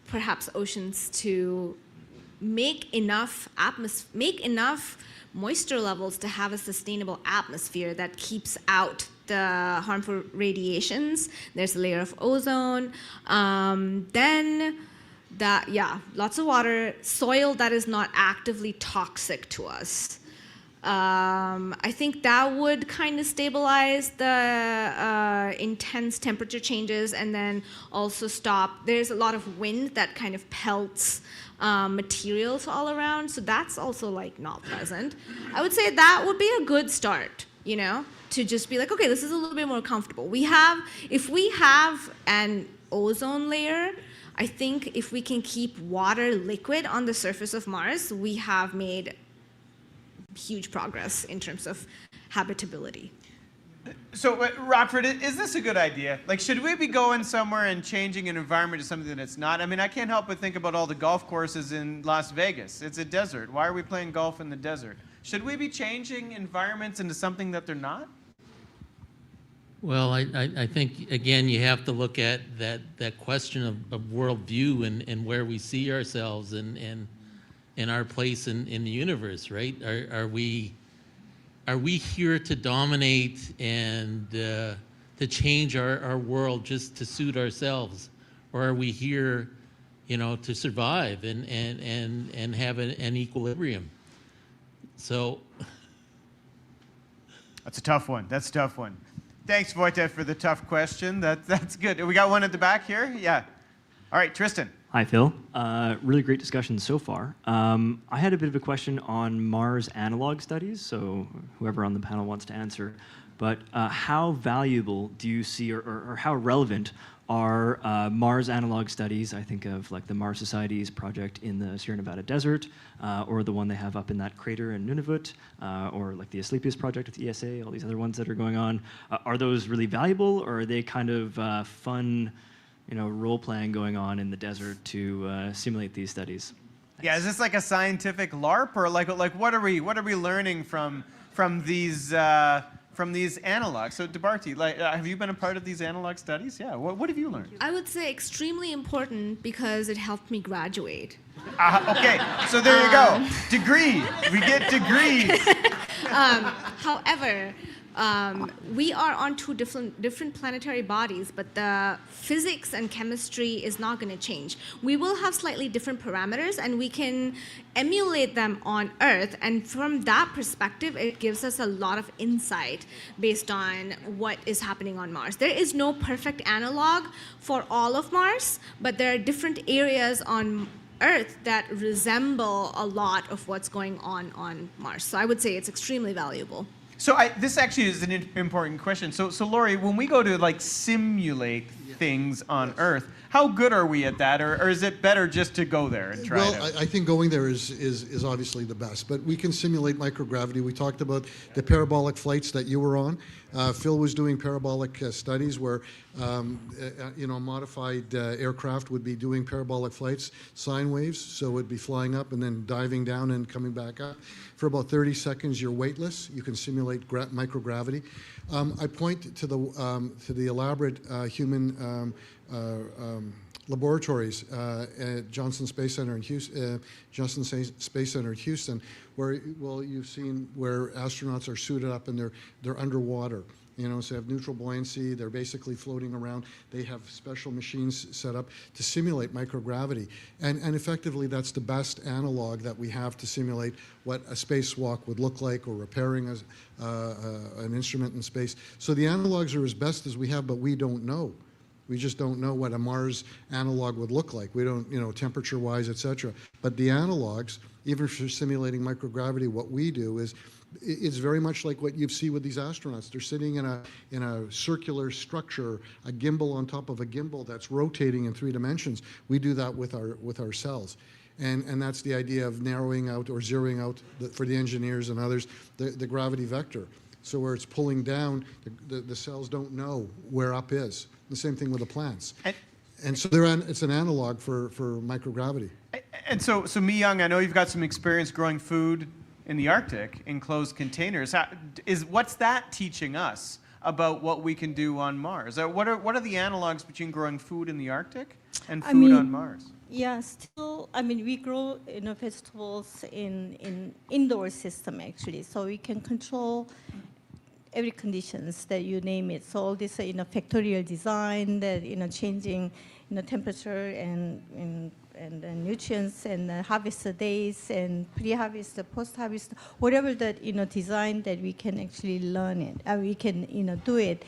Perhaps oceans to make enough moisture levels to have a sustainable atmosphere that keeps out the harmful radiations. There's a layer of ozone. Then lots of water, soil that is not actively toxic to us. I think that would kind of stabilize the intense temperature changes and then also stop. There's a lot of wind that kind of pelts materials all around, so that's also like not pleasant. I would say that would be a good start, you know, to just be like, okay, this is a little bit more comfortable. If we have an ozone layer, I think if we can keep water liquid on the surface of Mars, we have made huge progress in terms of habitability. So, Rockford, is this a good idea? Like, should we be going somewhere and changing an environment to something that it's not? I mean, I can't help but think about all the golf courses in Las Vegas. It's a desert. Why are we playing golf in the desert? Should we be changing environments into something that they're not? Well, I think, again, you have to look at that question of worldview and where we see ourselves and our place in the universe, right? Are we here to dominate and to change our world just to suit ourselves? Or are we here, you know, to survive and have an equilibrium? So that's a tough one. That's a tough one. Thanks, Wojtek, for the tough question. That's good. We got one at the back here? Yeah. All right, Tristan. Hi, Phil. Really great discussion so far. I had a bit of a question on Mars analog studies, so whoever on the panel wants to answer. But how valuable do you see, or how relevant are Mars analog studies? I think of like the Mars Society's project in the Sierra Nevada desert, or the one they have up in that crater in Nunavut, or like the Asclepius project with ESA, all these other ones that are going on. Are those really valuable, or are they kind of fun, you know, role playing going on in the desert to simulate these studies? Yeah, is this like a scientific LARP, or like what are we learning from these analogs? So, Debarti, like, have you been a part of these analog studies? Yeah. What have you learned? I would say extremely important because it helped me graduate. Okay, so there you go. Degree. We get degrees. However, we are on two different planetary bodies, but the physics and chemistry is not going to change. We will have slightly different parameters, and we can emulate them on Earth. And from that perspective, it gives us a lot of insight based on what is happening on Mars. There is no perfect analog for all of Mars, but there are different areas on Earth that resemble a lot of what's going on Mars. So I would say it's extremely valuable. So this actually is an important question. So Lori, when we go to like simulate things on Earth, how good are we at that, or is it better just to go there and try it out? Well, I think going there is obviously the best, but we can simulate microgravity. We talked about the parabolic flights that you were on. Phil was doing parabolic studies where, you know, modified aircraft would be doing parabolic flights, sine waves, so it would be flying up and then diving down and coming back up. For about 30 seconds, you're weightless. You can simulate microgravity. I point to the elaborate human laboratories at Johnson Space Center in Houston, where you've seen where astronauts are suited up and they're underwater. You know, so they have neutral buoyancy. They're basically floating around. They have special machines set up to simulate microgravity, and effectively that's the best analog that we have to simulate what a spacewalk would look like, or repairing an instrument in space. So the analogs are as best as we have, but we don't know. We just don't know what a Mars analog would look like. We don't, you know, temperature-wise, et cetera. But the analogs, even for simulating microgravity, what we do is, it's very much like what you see with these astronauts. They're sitting in a circular structure, a gimbal on top of a gimbal that's rotating in 3 dimensions. We do that with our cells. And that's the idea of narrowing out or zeroing out, for the engineers and others, the gravity vector. So where it's pulling down, the cells don't know where up is. The same thing with the plants. And so it's an analog for microgravity. And so Mi Young, I know you've got some experience growing food in the Arctic in closed containers. What's that teaching us about what we can do on Mars? What are the analogs between growing food in the Arctic and food on Mars? Yeah, still, I mean, we grow, you know, vegetables in indoor system actually, so we can control every conditions that you name it. So all this, factorial design, that, changing, temperature and nutrients and harvest days and pre-harvest, post-harvest, whatever that, design that we can actually learn it, we can, do it.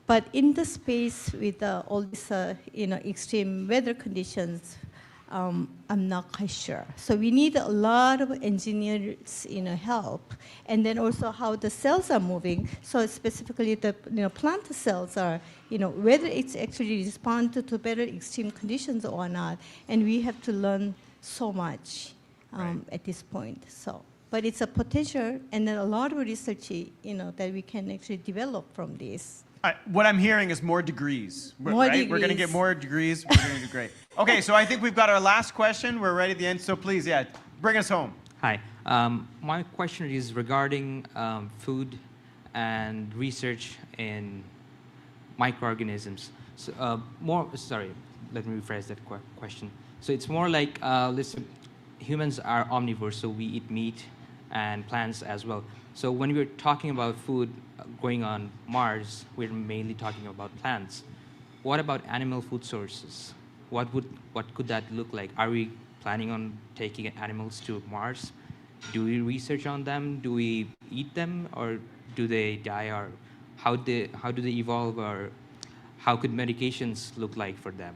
But in the space with all these, extreme weather conditions, I'm not quite sure. So we need a lot of engineers, help, and then also how the cells are moving. So specifically, the plant cells are, whether it's actually respond to better extreme conditions or not. And we have to learn so much at this point. So, but it's a potential, and then a lot of research, that we can actually develop from this. What I'm hearing is more degrees. More right? We're going to get degrees. more degrees. We're going to do great. Okay, so I think we've got our last question. We're right at the end. So please, yeah, bring us home. Hi. My question is regarding food and research in microorganisms. So, sorry, let me rephrase that question. So it's more like, listen, humans are omnivores, so we eat meat and plants as well. So when we're talking about food going on Mars, we're mainly talking about plants. What about animal food sources? What could that look like? Are we planning on taking animals to Mars? Do we research on them? Do we eat them, or do they die? Or how do they evolve? Or how could medications look like for them?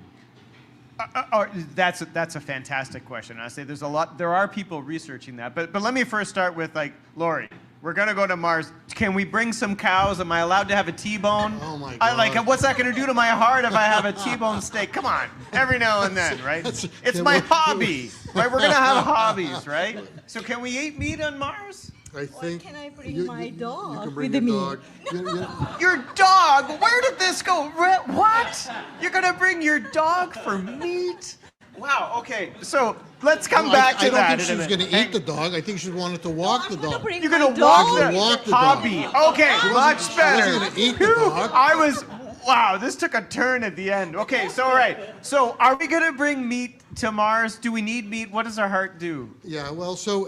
That's a fantastic question. I say there are people researching that, but let me first start with Lori. We're gonna go to Mars. Can we bring some cows? Am I allowed to have a T-bone? Oh my God. What's that gonna do to my heart if I have a T-bone steak? Come on, every now and then, right? It's my hobby, right? We're gonna have hobbies, right? So can we eat meat on Mars? I think. Can I bring my dog You can bring with your me? dog. Your dog? Where did this go? What? You're gonna bring your dog for meat? Wow. Okay. So let's come back to that. I don't think she was going to eat the dog. I think she wanted to walk the dog. You're gonna walk the hobby. dog. Okay, much better. She wasn't going to eat the dog. Wow, this took a turn at the end. Okay, so all right. So are we gonna bring meat to Mars? Do we need meat? What does our heart do? Yeah, well, so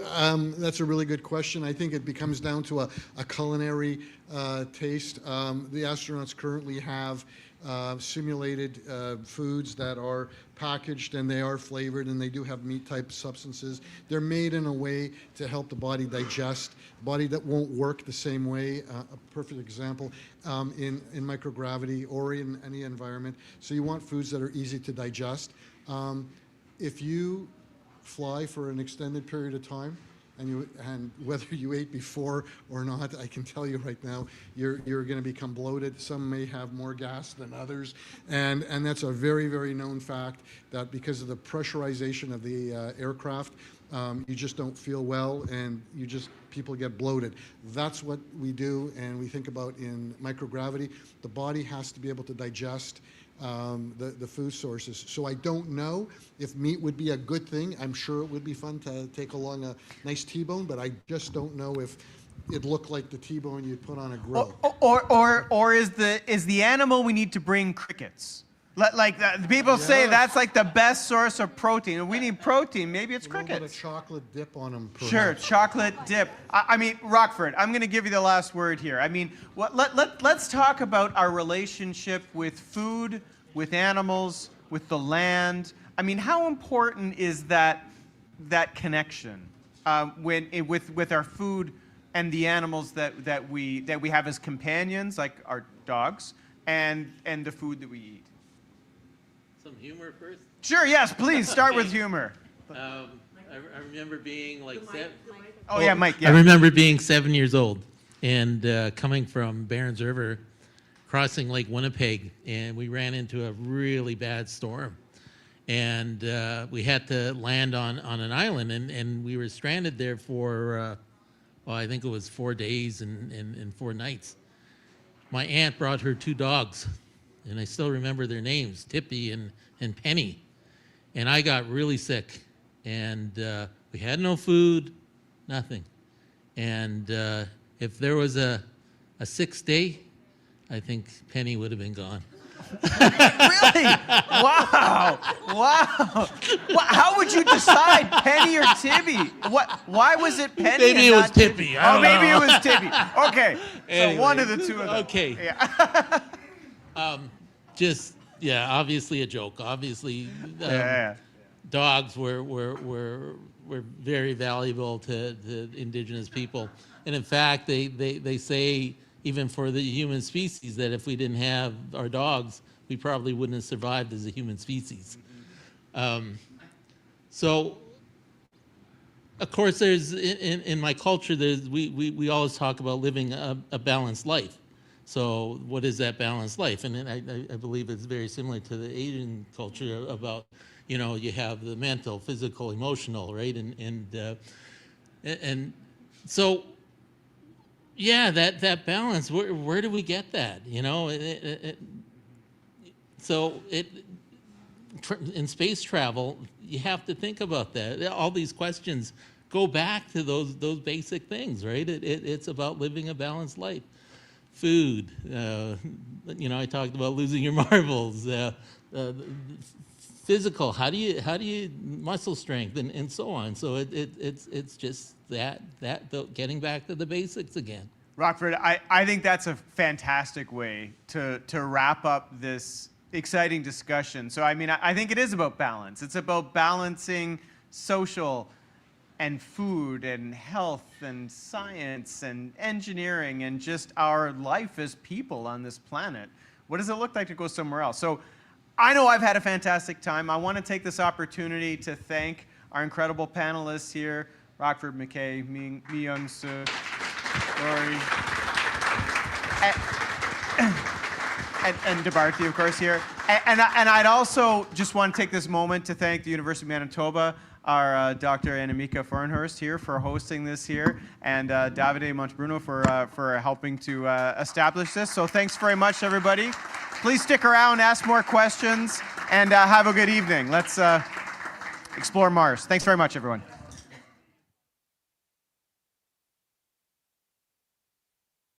that's a really good question. I think it becomes down to a culinary taste. The astronauts currently have simulated foods that are packaged and they are flavored and they do have meat-type substances. They're made in a way to help the body digest, a body that won't work the same way. A perfect example in microgravity or in any environment. So you want foods that are easy to digest. If you fly for an extended period of time, and whether you ate before or not, I can tell you right now, you're going to become bloated. Some may have more gas than others, and that's a very, very known fact that because of the pressurization of the aircraft, you just don't feel well, and people get bloated. That's what we do, and we think about in microgravity. The body has to be able to digest the food sources. So I don't know if meat would be a good thing. I'm sure it would be fun to take along a nice T-bone, but I just don't know if it looked like the T-bone you'd put on a grill. Or is the animal we need to bring crickets? People say that's like the best source of protein. We need protein. Maybe it's crickets. Put a chocolate dip on them. Perhaps. Sure, chocolate dip. I mean, Rockford, I'm going to give you the last word here. I mean, let's talk about our relationship with food, with animals, with the land. I mean, how important is that connection with our food and the animals that we have as companions, like our dogs, and the food that we eat? Some humor first? Sure, yes, please, start with humor. I remember being like Mike, yeah. I remember being 7 years old and coming from Barons River, crossing Lake Winnipeg, and we ran into a really bad storm. And we had to land on an island, and we were stranded there for, I think it was 4 days and 4 nights. My aunt brought her 2 dogs, and I still remember their names, Tippy and Penny. And I got really sick, and we had no food, nothing. And if there was a 6th day, I think Penny would have been gone. Really? Wow. Wow. How would you decide Penny or Tibby? Why was it Penny? Maybe and it was not Tibby? Tippy. I don't maybe know. it was Tibby. Okay. Anyway, so one of the two of them. Okay. Yeah. Yeah, obviously a joke. Obviously, dogs were very valuable to indigenous people. And in fact, they say, even for the human species, that if we didn't have our dogs, we probably wouldn't have survived as a human species. So, of course, there's in my culture, we always talk about living a balanced life. So what is that balanced life? And I believe it's very similar to the Asian culture about, you have the mental, physical, emotional, right? And so, yeah, that balance, where do we get that? In space travel, you have to think about that. All these questions go back to those basic things, right? It's about living a balanced life. Food, I talked about losing your marbles. Physical, how do you muscle strength and so on. So it's just that getting back to the basics again. Rockford, I think that's a fantastic way to wrap up this exciting discussion. So I think it is about balance. It's about balancing social and food and health and science and engineering and just our life as people on this planet. What does it look like to go somewhere else? So I know I've had a fantastic time. I want to take this opportunity to thank our incredible panelists here, Rockford McKay, Mi-Young Soo, Lori, and DeBarty, of course, here. And I'd also just want to take this moment to thank the University of Manitoba, our Dr. Annemieke Forenhurst here for hosting this here, and Davide Montebruno for helping to establish this. So thanks very much, everybody. Please stick around, ask more questions, and have a good evening. Let's explore Mars. Thanks very much, everyone.